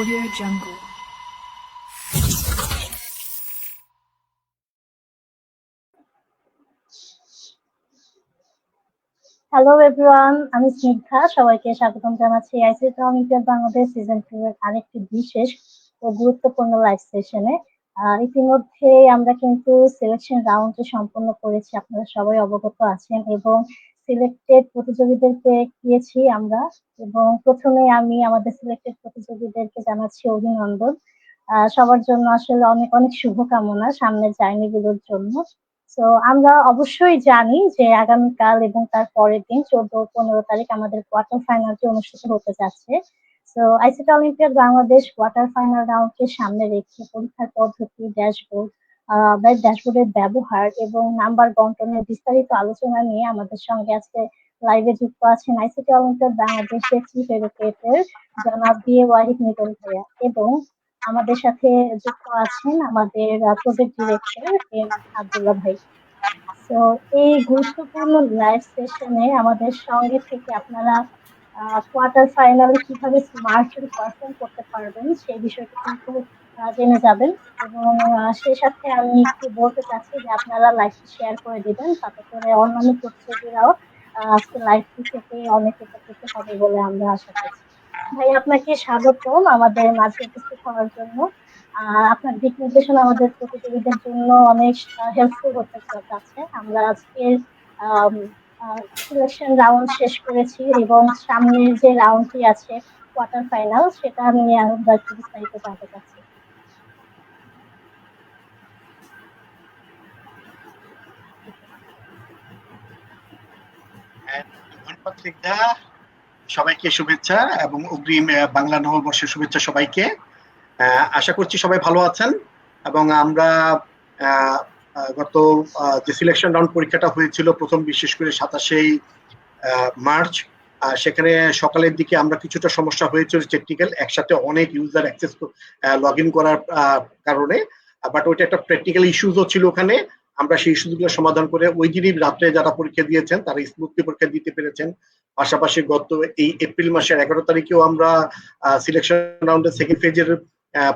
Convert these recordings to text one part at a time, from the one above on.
Audio Jungle. Hello everyone, আমি স্নিগ্ধা। সবাইকে স্বাগতম জানাচ্ছি আইসিটি অলিম্পিয়াড বাংলাদেশ সিজন 2 এর আরেকটি বিশেষ ও গুরুত্বপূর্ণ লাইভ সেশনে। ইতিমধ্যে আমরা কিন্তু সিলেকশন রাউন্ডটি সম্পন্ন করেছি, আপনারা সবাই অবগত আছেন, এবং সিলেক্টেড প্রতিযোগীদেরকে পেয়েছি আমরা। এবং প্রথমে আমি আমাদের সিলেক্টেড প্রতিযোগীদেরকে জানাচ্ছি অভিনন্দন। সবার জন্য আসলে অনেক অনেক শুভকামনা সামনের জার্নিগুলোর জন্য। তো আমরা অবশ্যই জানি যে আগামীকাল এবং তার পরের দিন 14 ও 15 তারিখ আমাদের কোয়ার্টার ফাইনালটি অনুষ্ঠিত হতে যাচ্ছে। তো ICT Olympiad Bangladesh quarter final রাউন্ডকে সামনে রেখে পরীক্ষার পদ্ধতি, ড্যাশবোর্ডের ব্যবহার এবং নাম্বার বন্টনের বিস্তারিত আলোচনা নিয়ে আমাদের সঙ্গে আজকে লাইভে যুক্ত আছেন আইসিটি অলিম্পিয়াড বাংলাদেশের চিফ এডুকেটর জনাব বিএ ওয়াহিদ মিটন ভাইয়া, এবং আমাদের সাথে যুক্ত আছেন আমাদের প্রজেক্ট ডিরেক্টর এম আব্দুল্লাহ ভাই। তো এই গুরুত্বপূর্ণ লাইভ সেশনে আমাদের সঙ্গে থেকে আপনারা কোয়ার্টার ফাইনালে কিভাবে স্মার্টলি পারফর্ম করতে পারবেন সেই বিষয়টি কিন্তু জেনে যাবেন। এবং সেই সাথে আমি একটু বলতে চাচ্ছি যে আপনারা লাইভটি শেয়ার করে দিবেন, তাতে করে অন্যান্য প্রতিযোগীরাও আজকে লাইভটি থেকে অনেক উপকৃত হবে বলে আমরা আশা করছি। ভাই, আপনাকে স্বাগতম আমাদের মাঝে উপস্থিত হওয়ার জন্য। আপনার দিক নির্দেশনা আমাদের প্রতিযোগীদের জন্য অনেক হেল্পফুল হতে যাচ্ছে। আমরা আজকের সিলেকশন রাউন্ড শেষ করেছি এবং সামনের যে রাউন্ডটি আছে কোয়ার্টার ফাইনাল, সেটা নিয়ে আমরা একটু বিস্তারিত জানতে চাচ্ছি। ধন্যবাদ স্নিগ্ধা। সবাইকে শুভেচ্ছা এবং অগ্রিম বাংলা নববর্ষের শুভেচ্ছা সবাইকে। আশা করছি সবাই ভালো আছেন। এবং আমরা গত যে সিলেকশন রাউন্ড পরীক্ষাটা হয়েছিল প্রথম, বিশেষ করে 27 মার্চ, সেখানে সকালের দিকে আমরা কিছুটা সমস্যা হয়েছিল টেকনিক্যাল, একসাথে অনেক ইউজার অ্যাক্সেস লগ ইন করার কারণে, বাট ওইটা একটা প্র্যাকটিক্যাল ইস্যুসও ছিল ওখানে। আমরা সেই ইস্যুগুলো সমাধান করে ওই দিনই রাত্রে যারা পরীক্ষা দিয়েছেন তারা স্মুথলি পরীক্ষা দিতে পেরেছেন। পাশাপাশি গত এই এপ্রিল মাসের 11 তারিখেও আমরা সিলেকশন রাউন্ডের সেকেন্ড ফেজের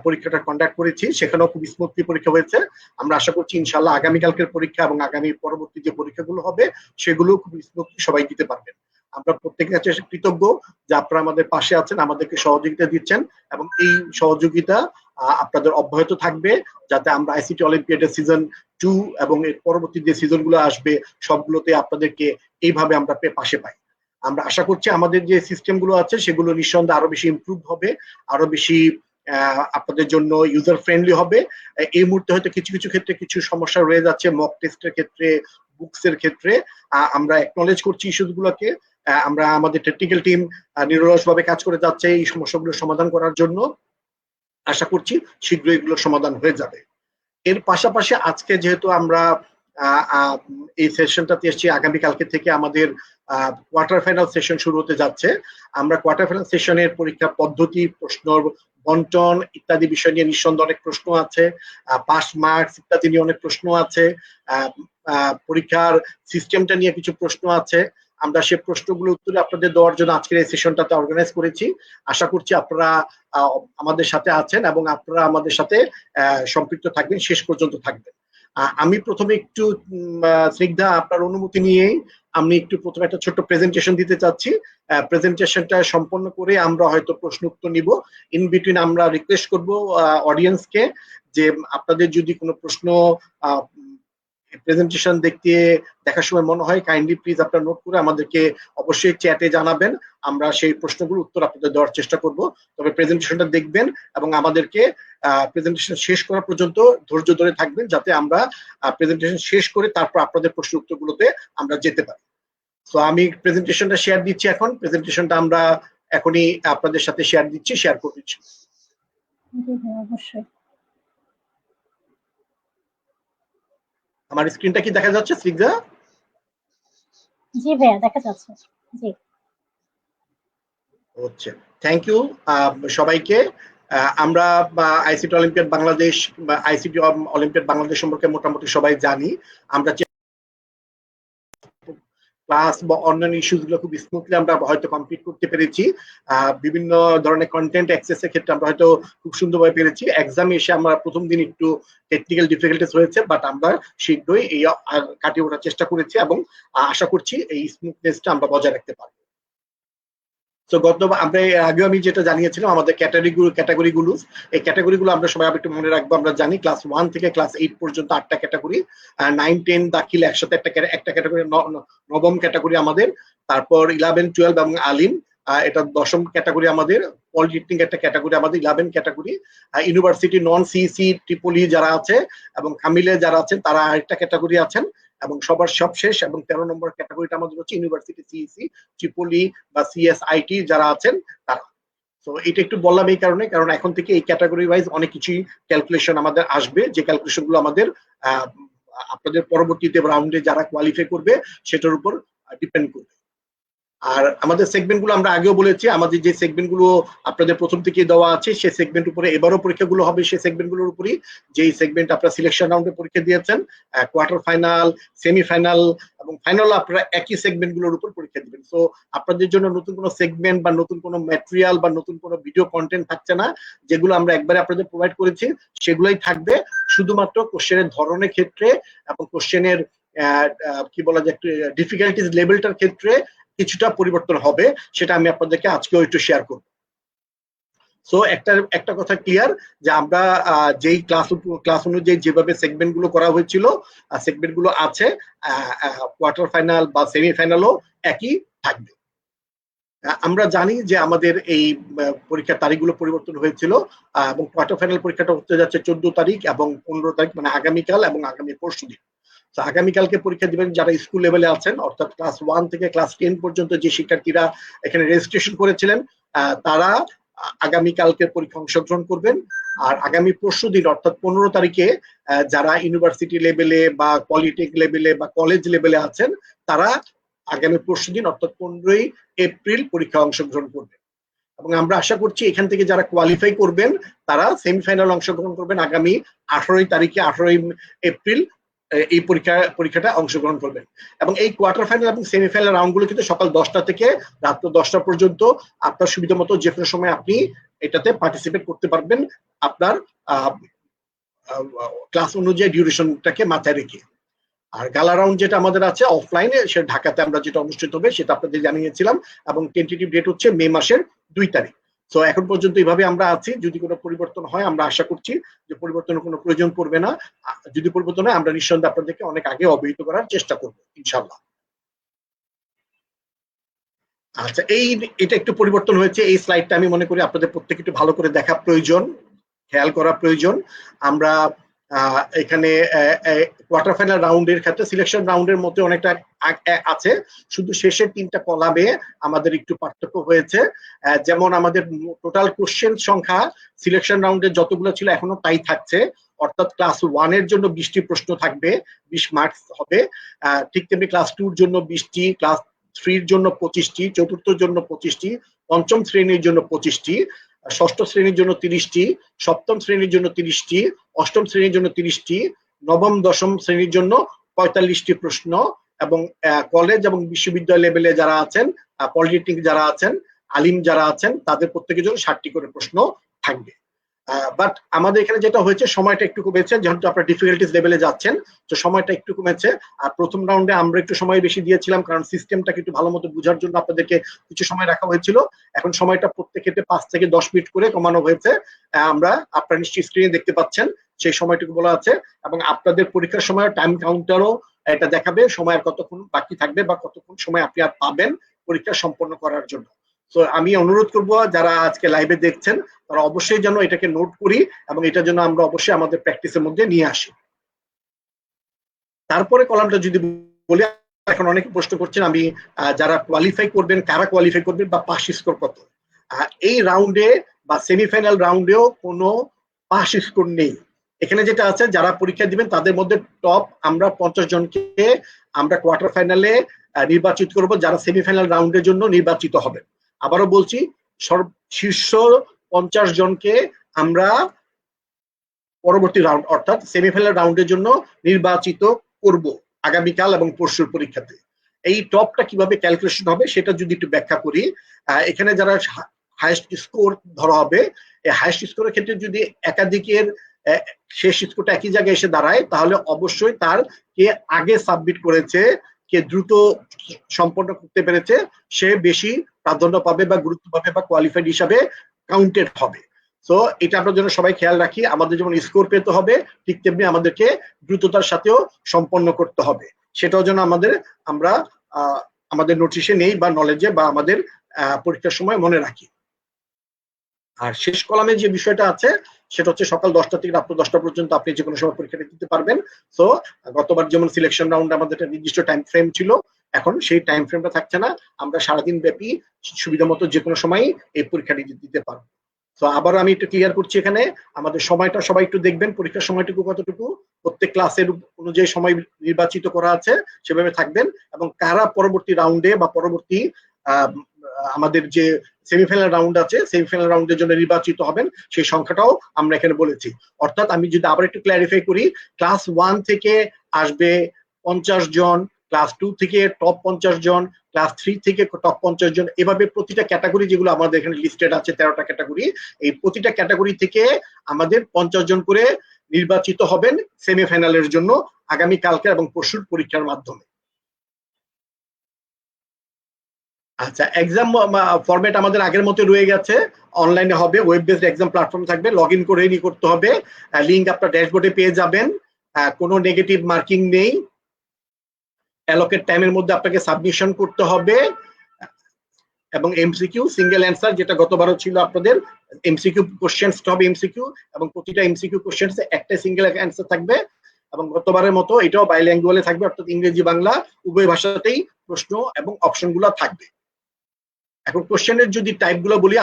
পরীক্ষাটা কন্ডাক্ট করেছি, সেখানেও খুব স্মুথলি পরীক্ষা হয়েছে। আমরা আশা করছি ইনশাল্লাহ আগামীকালকের পরীক্ষা এবং আগামী পরবর্তী যে পরীক্ষাগুলো হবে সেগুলো খুব স্মুথলি সবাই দিতে পারবেন। আমরা প্রত্যেকের কাছে কৃতজ্ঞ যে আপনারা আমাদের পাশে আছেন, আমাদেরকে সহযোগিতা দিচ্ছেন, এবং এই সহযোগিতা আপনাদের অব্যাহত থাকবে, যাতে আমরা আইসিটি অলিম্পিয়াডের সিজন 2 এবং এর পরবর্তী যে সিজনগুলো আসবে সবগুলোতে আপনাদেরকে এইভাবে আমরা পাশে পাই। আমরা আশা করছি আমাদের যে সিস্টেমগুলো আছে সেগুলো নিঃসন্দেহে আরো বেশি ইমপ্রুভ হবে, আরো বেশি আপনাদের জন্য ইউজার ফ্রেন্ডলি হবে। এই মুহূর্তে হয়তো কিছু কিছু ক্ষেত্রে কিছু সমস্যা রয়ে যাচ্ছে, মক টেস্টের ক্ষেত্রে, বুকস এর ক্ষেত্রে। আমরা অ্যাকনলেজ করছি ইস্যুগুলোকে। আমরা আমাদের টেকনিক্যাল টিম নিরলসভাবে কাজ করে যাচ্ছে এই সমস্যাগুলো সমাধান করার জন্য। আশা করছি শীঘ্রই এগুলো সমাধান হয়ে যাবে। এর পাশাপাশি আজকে যেহেতু আমরা এই সেশনটাতে এসেছি, আগামীকালকে থেকে আমাদের কোয়ার্টার ফাইনাল সেশন শুরু হতে যাচ্ছে। আমরা কোয়ার্টার ফাইনাল সেশনের পরীক্ষা পদ্ধতি, প্রশ্ন বন্টন ইত্যাদি বিষয় নিয়ে নিঃসন্দেহে অনেক প্রশ্ন আছে, পাস মার্কস ইত্যাদি নিয়ে অনেক প্রশ্ন আছে, পরীক্ষার সিস্টেমটা নিয়ে কিছু প্রশ্ন আছে। আমরা সেই প্রশ্নগুলো উত্তরে আপনাদের দেওয়ার জন্য আজকের এই সেশনটাতে অর্গানাইজ করেছি। আশা করছি আপনারা আমাদের সাথে আছেন এবং আপনারা আমাদের সাথে সম্পৃক্ত থাকবেন, শেষ পর্যন্ত থাকবেন। আমি প্রথমে একটু স্নিগ্ধা আপনার অনুমতি নিয়েই আমি একটু প্রথমে একটা ছোট্ট প্রেজেন্টেশন দিতে চাচ্ছি। প্রেজেন্টেশনটা সম্পন্ন করে আমরা হয়তো প্রশ্ন উত্তর নিব। ইন বিটুইন আমরা রিকোয়েস্ট করব অডিয়েন্সকে যে আপনাদের যদি কোনো প্রশ্ন প্রেজেন্টেশন দেখার সময় মনে হয়, কাইন্ডলি প্লিজ আপনারা নোট করে আমাদেরকে অবশ্যই চ্যাটে জানাবেন। আমরা সেই প্রশ্নগুলো উত্তর আপনাদের দেওয়ার চেষ্টা করব। তবে প্রেজেন্টেশনটা দেখবেন এবং আমাদেরকে প্রেজেন্টেশন শেষ করা পর্যন্ত ধৈর্য ধরে থাকবেন, যাতে আমরা প্রেজেন্টেশন শেষ করে তারপর আপনাদের প্রশ্ন উত্তরগুলোতে আমরা যেতে পারি। তো আমি প্রেজেন্টেশনটা শেয়ার দিচ্ছি এখন। প্রেজেন্টেশনটা আমরা এখনই আপনাদের সাথে শেয়ার করে দিচ্ছি। অবশ্যই। আমার স্ক্রিনটা কি দেখা যাচ্ছে স্নিগ্ধা? জি ভাইয়া, দেখা যাচ্ছে। জি, হচ্ছে। থ্যাংক ইউ সবাইকে। আমরা আইসিটি অলিম্পিয়াড বাংলাদেশ বা আইসিটি অলিম্পিয়াড বাংলাদেশ সম্পর্কে মোটামুটি সবাই জানি। আমরা ক্লাস বা অন্যান্য ইস্যুস গুলো খুব স্মুথলি আমরা হয়তো কমপ্লিট করতে পেরেছি। বিভিন্ন ধরনের কন্টেন্ট অ্যাক্সেসের ক্ষেত্রে আমরা হয়তো খুব সুন্দরভাবে পেরেছি। এক্সামে এসে আমরা প্রথম দিন একটু টেকনিক্যাল ডিফিকাল্টিস হয়েছে, বাট আমরা শীঘ্রই এই কাটিয়ে ওঠার চেষ্টা করেছি এবং আশা করছি এই স্মুথনেসটা আমরা বজায় রাখতে পারবো। তো আমরা আগেও আমি যেটা জানিয়েছিলাম আমাদের ক্যাটাগরিগুলো, এই ক্যাটাগরিগুলো আমরা সবাই একটু মনে রাখবো। আমরা জানি ক্লাস 1 থেকে ক্লাস 8 পর্যন্ত 8টা ক্যাটাগরি, 9, 10 দাখিল একসাথে একটা ক্যাটাগরি, নবম ক্যাটাগরি আমাদের, তারপর 11, 12 এবং আলিম, এটা দশম ক্যাটাগরি আমাদের, পলিটেকনিক একটা ক্যাটাগরি আমাদের 11 ক্যাটাগরি, ইউনিভার্সিটি নন সিইসি ট্রিপলি যারা আছে এবং কামিলে যারা আছেন তারা আরেকটা ক্যাটাগরি আছেন, এবং সবার সবশেষ এবং 13 নম্বর ক্যাটাগরিটা আমাদের হচ্ছে ইউনিভার্সিটি সিইসি ট্রিপলি বা সিএসআইটি যারা আছেন তারা। তো এটা একটু বললাম এই কারণে, কারণ এখন থেকে এই ক্যাটাগরি ওয়াইজ অনেক কিছুই ক্যালকুলেশন আমাদের আসবে, যে ক্যালকুলেশন গুলো আমাদের আপনাদের পরবর্তীতে রাউন্ডে যারা কোয়ালিফাই করবে সেটার উপর ডিপেন্ড করবে। আর আমাদের সেগমেন্ট গুলো আমরা আগেও বলেছি, আমাদের যে সেগমেন্ট গুলো আপনাদের প্রথম থেকে দেওয়া আছে সেই সেগমেন্ট উপরে এবারও পরীক্ষাগুলো হবে, সেই সেগমেন্ট গুলোর উপরই, যেই সেগমেন্ট আপনারা সিলেকশন রাউন্ডে পরীক্ষা দিয়েছেন, কোয়ার্টার ফাইনাল, সেমিফাইনাল এবং ফাইনাল আপনারা একই সেগমেন্ট গুলোর উপর পরীক্ষা দিবেন। সো আপনাদের জন্য নতুন কোনো সেগমেন্ট বা নতুন কোনো ম্যাটেরিয়াল বা নতুন কোনো ভিডিও কন্টেন্ট থাকছে না, যেগুলো আমরা একবারে আপনাদের প্রোভাইড করেছি সেগুলোই থাকবে। শুধুমাত্র কোশ্চেনের ধরনের ক্ষেত্রে এবং কোশ্চেনের কি বলা যায় ডিফিকাল্টিজ লেভেলটার ক্ষেত্রে কিছুটা পরিবর্তন হবে, সেটা আমি আপনাদেরকে আজকেও একটু শেয়ার করব। সো একটা কথা ক্লিয়ার, যে আমরা যেই ক্লাস অনুযায়ী যেভাবে সেগমেন্ট গুলো করা হয়েছিল, সেগমেন্ট গুলো আছে, কোয়ার্টার ফাইনাল বা সেমিফাইনালও একই থাকবে। আমরা জানি যে আমাদের এই পরীক্ষার তারিখগুলো পরিবর্তন হয়েছিল, এবং কোয়ার্টার ফাইনাল পরীক্ষাটা হতে যাচ্ছে 14 তারিখ এবং 15 তারিখ, মানে আগামীকাল এবং আগামী পরশুদিন। তো আগামীকালকে পরীক্ষা দিবেন যারা স্কুল লেভেলে আছেন, অর্থাৎ ক্লাস 1 থেকে ক্লাস 10 পর্যন্ত যে শিক্ষার্থীরা এখানে রেজিস্ট্রেশন করেছিলেন, তারা আগামীকালকে পরীক্ষা অংশগ্রহণ করবেন। আর আগামী পরশুদিন অর্থাৎ 15 তারিখে যারা ইউনিভার্সিটি লেভেলে বা পলিটেক লেভেলে বা কলেজ লেভেলে আছেন, তারা আগামী পরশুদিন অর্থাৎ 15ই এপ্রিল পরীক্ষা অংশগ্রহণ করবেন। এবং আমরা আশা করছি এখান থেকে যারা কোয়ালিফাই করবেন তারা সেমিফাইনাল অংশগ্রহণ করবেন আগামী 18 তারিখে, 18 এপ্রিল এই পরীক্ষাটা অংশগ্রহণ করবেন। এবং এই কোয়ার্টার ফাইনাল এবং সেমিফাইনাল রাউন্ডগুলো কিন্তু সকাল 10টা থেকে রাত 10টা পর্যন্ত আপনার সুবিধা মতো যে কোনো সময় আপনি এটাতে পার্টিসিপেট করতে পারবেন, আপনার ক্লাস অনুযায়ী ডিউরেশনটাকে মাথায় রেখে। আর গালা রাউন্ড যেটা আমাদের আছে অফলাইনে, সেটা ঢাকাতে আমরা যেটা অনুষ্ঠিত হবে সেটা আপনাদের জানিয়েছিলাম, এবং টেন্টেটিভ ডেট হচ্ছে মে মাসের 2 তারিখ। তো এখন পর্যন্ত এইভাবে আমরা আছি, যদি কোনো পরিবর্তন হয় আমরা আশা করছি যে পরিবর্তনের কোনো প্রয়োজন পড়বে না। যদি পরিবর্তন হয় আমরা নিঃসন্দেহে আপনাদেরকে অনেক আগে অবহিত করার চেষ্টা করব ইনশাআল্লাহ। আচ্ছা, এটা একটু পরিবর্তন হয়েছে, এই স্লাইডটা আমি মনে করি আপনাদের প্রত্যেকে একটু ভালো করে দেখা প্রয়োজন, খেয়াল করা প্রয়োজন। আমরা এখানে কোয়ার্টার ফাইনাল রাউন্ডের ক্ষেত্রে সিলেকশন রাউন্ডের মধ্যে অনেকটা আছে, শুধু শেষের 3টা কলামে আমাদের একটু পার্থক্য হয়েছে। যেমন আমাদের টোটাল কোশ্চেন সংখ্যা সিলেকশন রাউন্ডে যতগুলো ছিল এখনো তাই থাকছে, অর্থাৎ ক্লাস 1 এর জন্য 20টি প্রশ্ন থাকবে, 20 মার্কস হবে। ঠিক তেমনি ক্লাস 2 এর জন্য 20টি, ক্লাস 3 এর জন্য 25টি, চতুর্থের জন্য 25টি, পঞ্চম শ্রেণীর জন্য 25টি, ষষ্ঠ শ্রেণীর জন্য 30টি, সপ্তম শ্রেণীর জন্য 30টি, অষ্টম শ্রেণীর জন্য 30টি, নবম দশম শ্রেণীর জন্য 45টি প্রশ্ন, এবং কলেজ এবং বিশ্ববিদ্যালয় লেভেলে যারা আছেন, পলিটেকনিক যারা আছেন, আলিম যারা আছেন, তাদের প্রত্যেকের জন্য 60টি করে প্রশ্ন থাকবে। বাট আমাদের এখানে যেটা হয়েছে, সময়টা একটু কমেছে, যেহেতু আপনারা ডিফিকাল্টিস লেভেলে যাচ্ছেন, তো সময়টা একটু কমেছে। আর প্রথম রাউন্ডে আমরা একটু সময় বেশি দিয়েছিলাম, কারণ সিস্টেমটাকে একটু ভালো মতো বোঝার জন্য আপনাদেরকে কিছু সময় রাখা হয়েছিল। এখন সময়টা প্রত্যেক ক্ষেত্রে 5 থেকে 10 মিনিট করে কমানো হয়েছে। আমরা আপনারা নিশ্চয়ই স্ক্রিনে দেখতে পাচ্ছেন সেই সময়টুকু বলা আছে, এবং আপনাদের পরীক্ষার সময় টাইম কাউন্টারও এটা দেখাবে সময় আর কতক্ষণ বাকি থাকবে বা কতক্ষণ সময় আপনি আর পাবেন পরীক্ষা সম্পন্ন করার জন্য। তো আমি অনুরোধ করব যারা আজকে লাইভে দেখছেন তারা অবশ্যই যেন এটাকে নোট করি, এবং এটার জন্য আমরা অবশ্যই আমাদের প্র্যাকটিসের মধ্যে নিয়ে আসি। তারপরে কলামটা যদি বলি, এখন অনেকে প্রশ্ন করছেন আমি যারা কোয়ালিফাই করবেন, কারা কোয়ালিফাই করবেন বা পাস স্কোর কত। এই রাউন্ডে বা সেমিফাইনাল রাউন্ডেও কোনো পাস স্কোর নেই। এখানে যেটা আছে, যারা পরীক্ষা দিবেন তাদের মধ্যে টপ আমরা 50 জনকে আমরা কোয়ার্টার ফাইনালে নির্বাচিত করব, যারা সেমিফাইনাল রাউন্ডের জন্য নির্বাচিত হবে। আবারও বলছি, শীর্ষ 50 জনকে আমরা পরবর্তী রাউন্ড অর্থাৎ সেমিফাইনাল রাউন্ডের জন্য নির্বাচিত করব আগামীকাল এবং পরশুর পরীক্ষাতে। এই টপটা কিভাবে ক্যালকুলেশন হবে সেটা যদি একটু ব্যাখ্যা করি। এখানে যারা হাইয়েস্ট স্কোর ধরা হবে, এই হাইয়েস্ট স্কোরের ক্ষেত্রে যদি একাধিকের শেষ স্কোরটা একই জায়গায় এসে দাঁড়ায়, তাহলে অবশ্যই তার কে আগে সাবমিট করেছে, কে দ্রুত সম্পন্ন করতে পেরেছে, সে বেশি প্রাধান্য পাবে বা গুরুত্ব পাবে বা কোয়ালিফাইড হিসাবে কাউন্টেড হবে। সো এটা আমরা যেন সবাই খেয়াল রাখি, আমাদের যেমন স্কোর পেতে হবে ঠিক তেমনি আমাদেরকে দ্রুততার সাথেও সম্পন্ন করতে হবে, সেটাও যেন আমরা আমাদের নোটিশে নেই বা নলেজে বা আমাদের পরীক্ষার সময় মনে রাখি। আর শেষ কলামে যে বিষয়টা আছে সেটা হচ্ছে সকাল 10টা থেকে রাত 10টা পর্যন্ত আপনি যে কোনো সময় পরীক্ষাটা দিতে পারবেন। সো গতবার যেমন সিলেকশন রাউন্ড আমাদের একটা নির্দিষ্ট টাইম ফ্রেম ছিল, এখন সেই টাইম ফ্রেমটা থাকছে না, আমরা সারাদিন ব্যাপী সুবিধা মতো যে কোনো সময় এই পরীক্ষাটি দিতে পারবো। তো আবার আমি একটু ক্লিয়ার করছি, এখানে আমাদের সময়টা সবাই একটু দেখবেন, পরীক্ষার সময়টুকু কতটুকু, প্রত্যেক ক্লাসের অনুযায়ী সময় নির্বাচিত করা আছে, সেভাবে থাকবেন। এবং কারা পরবর্তী রাউন্ডে বা পরবর্তী আমাদের যে সেমিফাইনাল রাউন্ড আছে, সেমিফাইনাল রাউন্ডের জন্য নির্বাচিত হবেন, সেই সংখ্যাটাও আমরা এখানে বলেছি। অর্থাৎ আমি যদি আবার একটু ক্ল্যারিফাই করি, ক্লাস 1 থেকে আসবে 50 জন, ক্লাস 2 থেকে টপ 50 জন, ক্লাস 3 থেকে টপ 50 জন, এভাবে প্রতিটা ক্যাটাগরি যেগুলো আমাদের এখানে লিস্টেড আছে 13টা ক্যাটাগরি, এই প্রতিটা ক্যাটাগরি থেকে আমাদের 50 জন করে নির্বাচিত হবেন সেমিফাইনালের জন্য আগামী কালকে এবং পরশুর পরীক্ষার মাধ্যমে। আচ্ছা, এক্সাম ফরম্যাট আমাদের আগের মতো রয়ে গেছে, অনলাইনে হবে, ওয়েব বেসড এক্সাম প্ল্যাটফর্ম থাকবে, লগ ইন করে করতে হবে, লিঙ্ক আপনার ড্যাশবোর্ডে পেয়ে যাবেন, কোনো নেগেটিভ মার্কিং নেই, অ্যালোকেট টাইমের মধ্যে আপনাকে সাবমিশন করতে হবে, এবং এমসিকিউ সিঙ্গেল অ্যান্সার, যেটা গতবারও ছিল আপনাদের, এমসিকিউ কোশ্চেন্স হবে এমসিকিউ, এবং প্রতিটা এমসিকিউ কোশ্চেন্সে একটা সিঙ্গেল অ্যান্সার থাকবে, এবং গতবারের মতো এটাও বাইল্যাঙ্গুয়ালে থাকবে, অর্থাৎ ইংরেজি বাংলা উভয় ভাষাতেই প্রশ্ন এবং অপশনগুলো থাকবে। এখন কোশ্চেনের যদি টাইপগুলো বলি,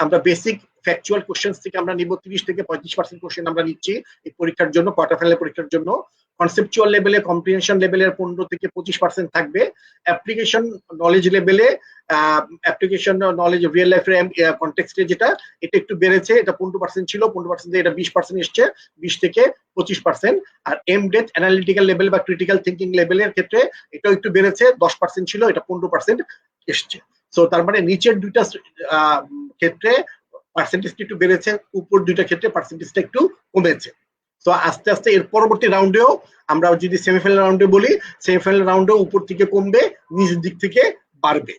আমরা বেসিক ফ্যাকচুয়াল কোশ্চেন থেকে আমরা নিব 30 থেকে 35% কোশ্চেন আমরা নিচ্ছি এই পরীক্ষার জন্য, কোয়ার্টার ফাইনাল পরীক্ষার জন্য। কনসেপচুয়াল লেভেলে, কম্প্রিহেনশন লেভেলের 15 থেকে 25% থাকবে। অ্যাপ্লিকেশন নলেজ লেভেলে, অ্যাপ্লিকেশন নলেজ রিয়েল লাইফের কনটেক্সটে যেটা, এটা একটু বেড়েছে, এটা 15% ছিল, 15% এটা 20% এসছে, 20 থেকে 25%। আর এম ডেথ অ্যানালিটিক্যাল লেভেল বা ক্রিটিক্যাল থিঙ্কিং লেভেলের ক্ষেত্রে এটাও একটু বেড়েছে, 10% ছিল, এটা 15% এসছে। সো তার মানে নিচের দুইটা ক্ষেত্রে পার্সেন্টেজটা একটু বেড়েছে, উপর দুইটা ক্ষেত্রে পার্সেন্টেজটা একটু কমেছে। তো আস্তে আস্তে এর পরবর্তী রাউন্ডেও আমরা যদি সেমিফাইনাল রাউন্ডে বলি, সেমিফাইনাল রাউন্ডেও উপর থেকে কমবে, নিচ দিক থেকে বাড়বে।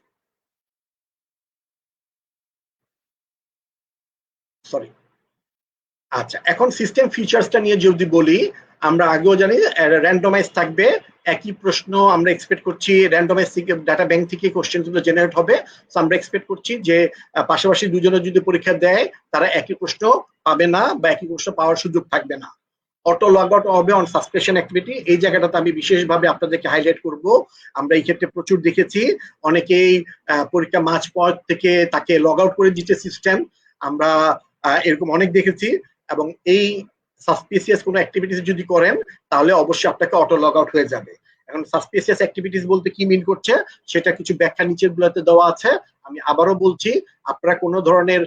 সরি। আচ্ছা, এখন সিস্টেম ফিচার্সটা নিয়ে যদি বলি, আমরা আগেও জানি র্যান্ডমাইজ থাকবে, একই প্রশ্ন আমরা এক্সপেক্ট করছি র্যান্ডমাইজ থেকে, ডাটা ব্যাংক থেকে কোশ্চেন গুলো জেনারেট হবে। তো আমরা এক্সপেক্ট করছি যে পাশাপাশি দুজনে যদি পরীক্ষা দেয় তারা একই প্রশ্ন পাবে না বা একই প্রশ্ন পাওয়ার সুযোগ থাকবে না। অটো লগ আউট হবে অন সাসপেনশন অ্যাক্টিভিটি, এই জায়গাটাতে আমি বিশেষভাবে আপনাদেরকে হাইলাইট করব। আমরা এই ক্ষেত্রে প্রচুর দেখেছি অনেকেই পরীক্ষা মাঝ পথ থেকে তাকে লগ আউট করে দিচ্ছে সিস্টেম, আমরা এরকম অনেক দেখেছি। এবং এই সাসপিসিয়াস কোনো অ্যাক্টিভিটিস যদি করেন তাহলে অবশ্যই আপনাকে অটো লগ আউট হয়ে যাবে। এখন সাসপিসিয়াস অ্যাক্টিভিটিস বলতে কি মিন করছে সেটা কিছু ব্যাখ্যা নিচের গুলোতে দেওয়া আছে, আমি আবারও বলছি, আপনারা কোনো ধরনের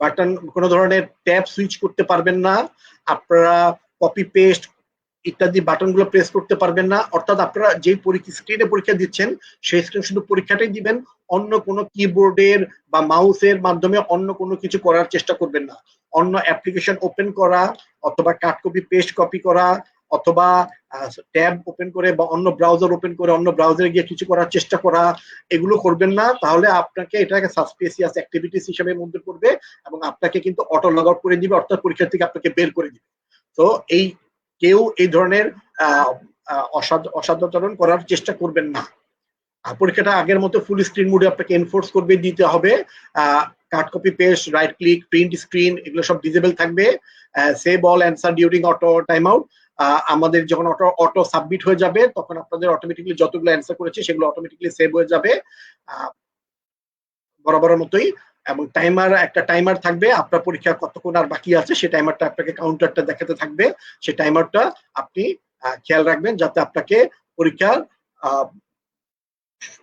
বাটন, কোনো ধরনের ট্যাব সুইচ করতে পারবেন না, আপনারা কপি পেস্ট ইত্যাদি বাটনগুলো প্রেস করতে পারবেন না। অর্থাৎ আপনারা যে স্ক্রিনে পরীক্ষা দিচ্ছেন সেই স্ক্রিন শুধু পরীক্ষাটাই দিবেন, অন্য কোনো কিবোর্ডের বা মাউসের মাধ্যমে অন্য কোনো কিছু করার চেষ্টা করবেন না। অন্য অ্যাপ্লিকেশন ওপেন করা অথবা কাট কপি পেস্ট কপি করা অথবা ট্যাব ওপেন করে বা অন্য ব্রাউজার ওপেন করে অন্য ব্রাউজারে গিয়ে কিছু করার চেষ্টা করা, এগুলো করবেন না। তাহলে আপনাকে এটাকে সাসপিসিয়াস অ্যাক্টিভিটিস হিসেবে মধ্যে পড়বে এবং আপনাকে কিন্তু অটো লগ আউট করে দিবে, অর্থাৎ পরীক্ষা থেকে আপনাকে বের করে দিবে। তো কেউ এই ধরনের অসদাচরণ করার চেষ্টা করবেন না। পরীক্ষাটা আগের মতো ফুল স্ক্রিন মোডে আপনাকে এনফোর্স করবে, দিতে হবে। Cut copy paste, right click, print screen, এগুলো সব ডিসেবল থাকবে। Save all answer during auto time out, আমাদের যখন অটো সাবমিট হয়ে যাবে তখন আপনাদের অটোমেটিকলি যতগুলো অ্যান্সার করেছে সেগুলো অটোমেটিকলি সেভ হয়ে যাবে বরাবরের মতোই। এবং একটা টাইমার থাকবে, আপনার পরীক্ষা কতক্ষণ আর বাকি আছে সেই টাইমারটা আপনাকে কাউন্টারটা দেখাতে থাকবে, সেই টাইমারটা আপনি খেয়াল রাখবেন যাতে আপনাকে পরীক্ষার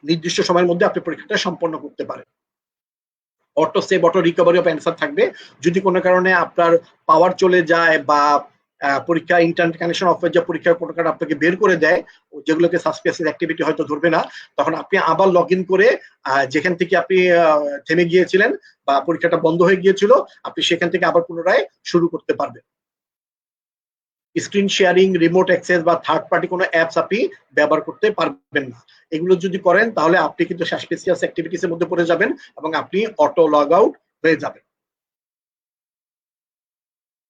নির্দিষ্ট সময়ের মধ্যে আপনি পরীক্ষাটা সম্পন্ন করতে পারেন। Auto save, auto recovery of answer থাকবে, যদি কোনো কারণে আপনার পাওয়ার চলে যায় বা পরীক্ষা ইন্টারনেট কানেকশন অফ হয়ে যায়, পরীক্ষার কোড কার্ড আপনাকে বের করে দেয়, যেগুলোকে সাসপিসিয়াস অ্যাক্টিভিটি হয়তো ধরবে না, তখন আপনি আবার লগ ইন করে যেখান থেকে আপনি থেমে গিয়েছিলেন বা পরীক্ষাটা বন্ধ হয়ে গিয়েছিল, আপনি সেখান থেকে আবার পুনরায় শুরু করতে পারবেন। স্ক্রিন শেয়ারিং, রিমোট অ্যাক্সেস বা থার্ড পার্টি কোনো অ্যাপস আপনি ব্যবহার করতে পারবেন না। এগুলো যদি করেন তাহলে আপনি কিন্তু সাসপিসিয়াস অ্যাক্টিভিটিস এর মধ্যে পড়ে যাবেন এবং আপনি অটো লগ আউট হয়ে যাবেন।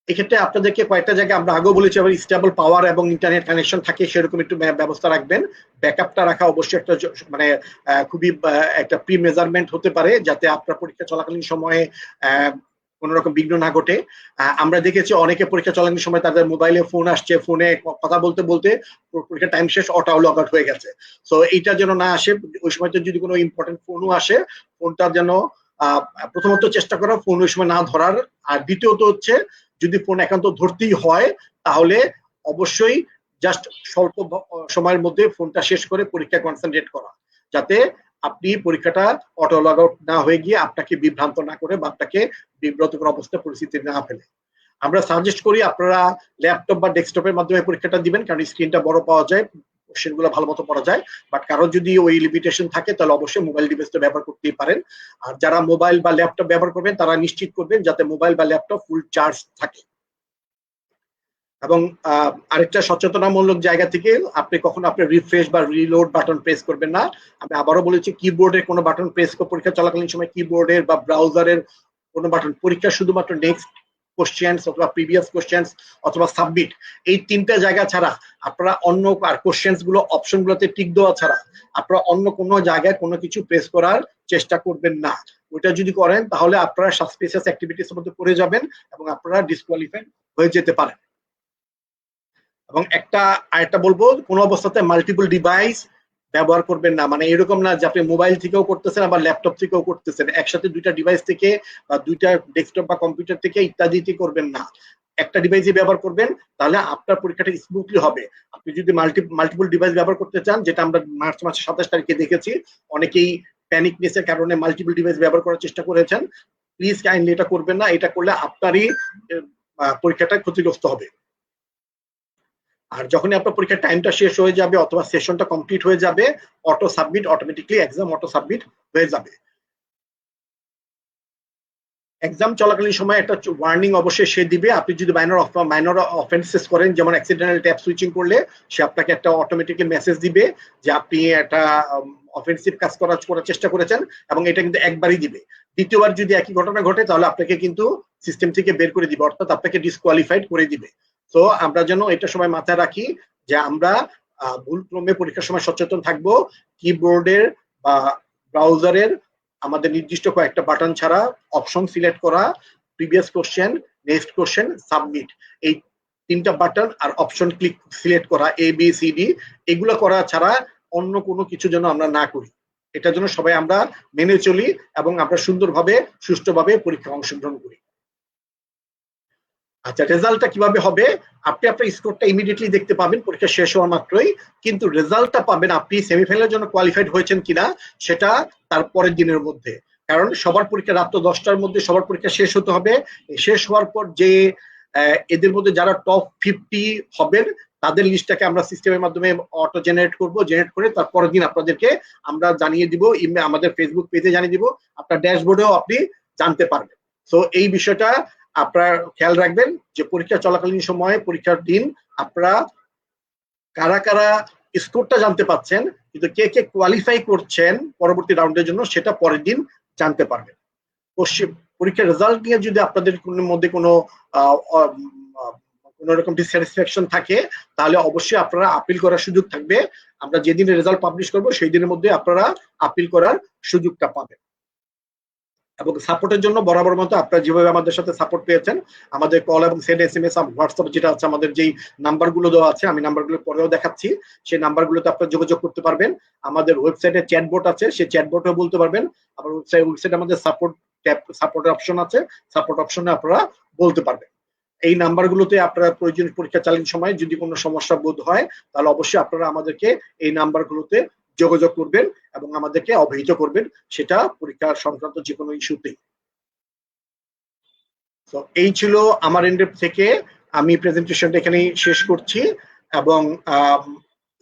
এক্ষেত্রে আপনাদেরকে কয়েকটা জায়গায় আমরা আগেও বলেছি, আবার স্টেবল পাওয়ার এবং ইন্টারনেট কানেকশন থাকে সেরকম একটু ব্যবস্থা রাখবেন। ব্যাকআপটা রাখা অবশ্যই একটা মানে খুবই একটা প্রি মেজারমেন্ট হতে পারে, যাতে আপনার পরীক্ষা চলাকালীন সময়ে কোন রকম বিঘ্ন না ঘটে। আমরা দেখেছি অনেকে পরীক্ষা চলাকালীন সময় তাদের মোবাইলে ফোন আসছে, ফোনে কথা বলতে বলতে পরীক্ষা টাইম শেষ, অটো লগ আউট হয়ে গেছে। তো এইটা যেন না আসে। ওই সময়তে যদি কোনো ইম্পর্টেন্ট ফোনও আসে, ফোনটা যেন প্রথমত চেষ্টা করা ফোন ওই সময় না ধরার, আর দ্বিতীয়ত হচ্ছে যদি ফোন একান্ত ধরতেই হয় তাহলে অবশ্যই জাস্ট স্বল্প সময়ের মধ্যে ফোনটা শেষ করে পরীক্ষা কনসেন্ট্রেট করা, যাতে আপনি পরীক্ষাটা অটো লগ আউট না হয়ে গিয়ে আপনাকে বিভ্রান্ত না করে বা আপনাকে বিব্রতকর অবস্থা পরিস্থিতি না ফেলে। আমরা সাজেস্ট করি আপনারা ল্যাপটপ বা ডেস্কটপের মাধ্যমে পরীক্ষাটা দিবেন, কারণ স্ক্রিনটা বড় পাওয়া যায়, কোশ্চেনগুলো ভালো মতো পড়া যায়। বাট কারো যদি ওই লিমিটেশন থাকে তাহলে অবশ্যই মোবাইল ডিভাইসটা ব্যবহার করতেই পারেন। আর যারা মোবাইল বা ল্যাপটপ ব্যবহার করবেন তারা নিশ্চিত করবেন যাতে মোবাইল বা ল্যাপটপ ফুল চার্জ থাকে। এবং আরেকটা সচেতনামূলক জায়গা থেকে আপনি কখনো আপনি রিফ্রেশ বা রিলোড বাটন প্রেস করবেন না। আমি আবারও বলেছি, কিবোর্ডের কোনো বাটন প্রেস করে পরীক্ষা চলাকালীন সময় কিবোর্ডের বা ব্রাউজারের কোনো বাটন, পরীক্ষা শুধুমাত্র নেক্সট কোশ্চেন্স অথবা প্রিভিয়াস কোশ্চেন্স অথবা সাবমিট, এই তিনটা জায়গা ছাড়া আপনারা অন্য আর কোশ্চেন্স গুলো অপশন গুলোতে টিক দেওয়া ছাড়া আপনারা অন্য কোনো জায়গায় কোনো কিছু প্রেস করার চেষ্টা করবেন না। ওইটা যদি করেন তাহলে আপনারা সাসপিসিয়াস অ্যাক্টিভিটিস এর মধ্যে পড়ে যাবেন এবং আপনারা ডিসকোয়ালিফাইড হয়ে যেতে পারেন। এবং আরেকটা বলবো, কোনো অবস্থাতে মাল্টিপল ডিভাইস ব্যবহার করবেন না। মানে এরকম না যে আপনি মোবাইল থেকেও করতেছেন আবার ল্যাপটপ থেকেও করতেছেন, একসাথে দুইটা ডিভাইস থেকে বা দুইটা ডেস্কটপ বা কম্পিউটার থেকে ইত্যাদিতে করবেন না। একটা ডিভাইসই ব্যবহার করবেন, তাহলে আপনার পরীক্ষাটা স্মুথলি হবে। আপনি যদি মাল্টিপল ডিভাইস ব্যবহার করতে চান, যেটা আমরা মার্চ মাসের 27 তারিখে দেখেছি, অনেকেই প্যানিকনেসের কারণে মাল্টিপল ডিভাইস ব্যবহার করার চেষ্টা করেছেন, প্লিজ কাইন্ডলি এটা করবেন না। এটা করলে আপনারই পরীক্ষাটা ক্ষতিগ্রস্ত হবে। আর যখনই আপনার পরীক্ষার টাইমটা শেষ হয়ে যাবে অথবা সেশনটা কমপ্লিট হয়ে যাবে, auto submit, automatically exam auto submit হয়ে যাবে। এক্সাম চলাকালীন সময় একটা ওয়ার্নিং অবশ্যই সে দিবে। আপনি যদি মাইনর অফেন্সেস করেন, যেমন অ্যাক্সিডেন্টাল ট্যাব সুইচিং করলে, সে আপনাকে একটা অটোমেটিকলি মেসেজ দিবে যে আপনি একটা অফেন্সিভ কাজ করার চেষ্টা করেছেন, এবং এটা কিন্তু একবারই দিবে। দ্বিতীয়বার যদি একই ঘটনা ঘটে তাহলে আপনাকে কিন্তু সিস্টেম থেকে বের করে দিবে, অর্থাৎ আপনাকে ডিসকোয়ালিফাইড করে দিবে। তো আমরা যেন এটা সময় মাথায় রাখি যে আমরা ভুলক্রমে পরীক্ষার সময় সচেতন থাকবো। কিবোর্ডের বা ব্রাউজারের আমাদের নির্দিষ্ট কয়েকটা বাটন ছাড়া অপশন সিলেক্ট করা, previous question, next question, submit, এই তিনটা বাটন আর অপশন ক্লিক সিলেক্ট করা, এ বি সি ডি, এগুলো করা ছাড়া অন্য কোনো কিছু যেন আমরা না করি। এটার জন্য সবাই আমরা মেনে চলি এবং আমরা সুন্দরভাবে সুষ্ঠুভাবে পরীক্ষা অংশগ্রহণ করি। আচ্ছা, রেজাল্টটা কিভাবে হবে? আপনি আপনার স্কোরটা ইমিডিয়েটলি দেখতে পাবেন পরীক্ষা শেষ হওয়া মাত্রই, কিন্তু রেজাল্টটা পাবেন আপনি সেমিফাইনালের জন্য কোয়ালিফাইড হয়েছেন কিনা সেটা তার পরের দিনের মধ্যে। কারণ সবার পরীক্ষা রাত 10টার মধ্যে সবার পরীক্ষা শেষ হতে হবে। শেষ হওয়ার পর যে এদের মধ্যে যারা টপ 50 হবেন তাদের লিস্টটাকে আমরা সিস্টেমের মাধ্যমে অটো জেনারেট করব, জেনারেট করে তার পরের দিন আপনাদেরকে আমরা জানিয়ে দিব, আমাদের ফেসবুক পেজে জানিয়ে দিব, আপনার ড্যাশবোর্ডেও আপনি জানতে পারবেন। তো এই বিষয়টা আপনারা খেয়াল রাখবেন যে পরীক্ষা চলাকালীন সময়ে, পরীক্ষার দিন আপনারা কারা কারা স্কোরটা জানতে পাচ্ছেন, কিন্তু কে কে কোয়ালিফাই করছেন পরবর্তী রাউন্ডের জন্য সেটা পরের দিন জানতে পারবেন। পরীক্ষার রেজাল্ট নিয়ে যদি আপনাদের মধ্যে কোনো রকম ডিসস্যাটিসফ্যাকশন থাকে তাহলে অবশ্যই আপনারা আপিল করার সুযোগ থাকবে। আমরা যেদিন রেজাল্ট পাবলিশ করব সেই দিনের মধ্যে আপনারা আপিল করার সুযোগটা পাবেন। এবং সাপোর্টের জন্য বরাবর মতো আপনারা যেভাবে আমাদের সাথে সাপোর্ট পেয়েছেন, আমাদের কল এবং সেন্ড SMS, হোয়াটসঅ্যাপ যেটা আছে, আমাদের যেই নাম্বারগুলো দেওয়া আছে, আমি নাম্বারগুলো পরেও দেখাচ্ছি, সেই নাম্বারগুলোতে আপনারা যোগাযোগ করতে পারবেন। আমাদের ওয়েবসাইটে চ্যাটবোট আছে, সেই চ্যাটবোটেও বলতে পারবেন। আবার ওয়েবসাইটে আমাদের সাপোর্টের অপশন আছে, সাপোর্ট অপশনে আপনারা বলতে পারবেন। এই নাম্বারগুলোতে আপনারা প্রয়োজন পরীক্ষাকালীন সময় যদি কোনো সমস্যা বোধ হয় তাহলে অবশ্যই আপনারা আমাদেরকে এই নাম্বারগুলোতে যোগাযোগ করবেন এবং আমাদেরকে অবহিত করবেন, সেটা পরীক্ষা সংক্রান্ত যে কোনো ইস্যুতেই। তো এই ছিল আমার এন্ড থেকে আমি প্রেজেন্টেশনটা এখানেই শেষ করছি এবং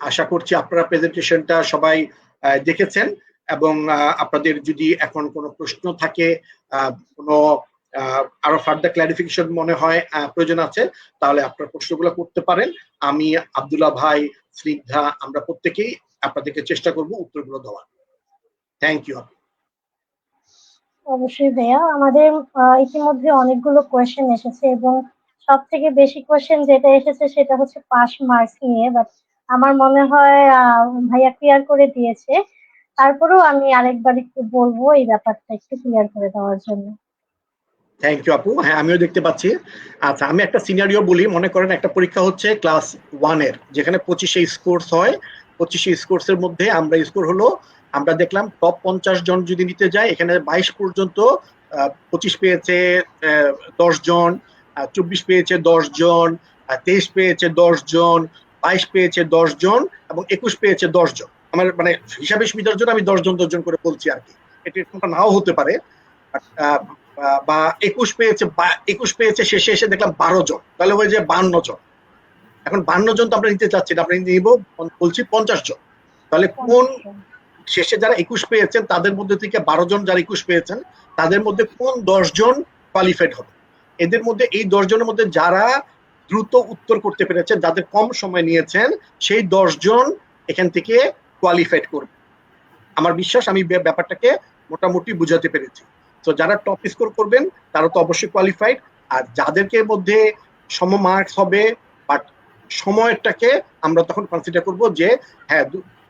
আশা করছি আপনারা প্রেজেন্টেশনটা সবাই দেখেছেন এবং আপনাদের যদি এখন কোনো প্রশ্ন থাকে, কোনো আরো ফার্দার ক্লারিফিকেশন মনে হয় প্রয়োজন আছে, তাহলে আপনার প্রশ্নগুলো করতে পারেন। আমি, আব্দুল্লাহ ভাই, স্নিগ্ধা, আমরা প্রত্যেকেই আপনাদেরকে চেষ্টা করব উত্তরগুলো দেওয়ার। Thank you. অবশ্যই ভাইয়া, আমাদের ইতিমধ্যে অনেকগুলো কোয়েশ্চেন এসেছে এবং সব থেকে বেশি কোয়েশ্চেন যেটা এসেছে সেটা হচ্ছে পাস মার্কস নিয়ে, বাট আমার মনে হয় ভাইয়া ক্লিয়ার করে দিয়েছে। তারপরেও আমি আরেকবার একটু বলবো এই ব্যাপারটা একটু ক্লিয়ার করে দেওয়ার জন্য। থ্যাংক ইউ আপু। হ্যাঁ, আমিও দেখতে পাচ্ছি। আচ্ছা, আমি একটা সিনারিও বলি। মনে করেন একটা পরীক্ষা হচ্ছে ক্লাস 1 এর, যেখানে 25-এ স্কোরস হয়। 25-এ স্কোরসের মধ্যে আমরা স্কোর হলো, আমরা দেখলাম টপ 50 জন যদি নিতে যাই, এখানে 22 পর্যন্ত 25 পেয়েছে 10 জন, 24 পেয়েছে 10 জন, 23 পেয়েছে 10 জন, 22 পেয়েছে 10 জন এবং 21 পেয়েছে 10 জন। আমার মানে হিসাবে সুবিধার জন্য আমি 10 জন 10 জন করে বলছি আর কি। এটা এরকমটা নাও হতে পারে। বা 21 পেয়েছে শেষে এসে দেখলাম 12 জন, তাহলে হয়ে যায় 52 জন। এখন 52 জন তো আমরা নিতে চাচ্ছি না, আমরা নিব বলছি 50 জন। তাহলে কোন শেষে যারা 21 পেয়েছেন তাদের মধ্যে থেকে 12 জন যারা 21 পেয়েছেন তাদের মধ্যে কোন 10 জন কোয়ালিফাইড হবে? এদের মধ্যে এই 10 জনের মধ্যে যারা দ্রুত উত্তর করতে পেরেছেন, যাদের কম সময় নিয়েছেন, সেই 10 জন এখান থেকে কোয়ালিফাইড করবে। আমার বিশ্বাস আমি ব্যাপারটাকে মোটামুটি বুঝাতে পেরেছি। তো যারা টপ স্কোর করবেন তারা তো অবশ্যই কোয়ালিফাইড, আর যাদেরকে মধ্যে সম মার্কস হবে বাট সময়টাকে আমরা তখন কনসিডার করব যে হ্যাঁ,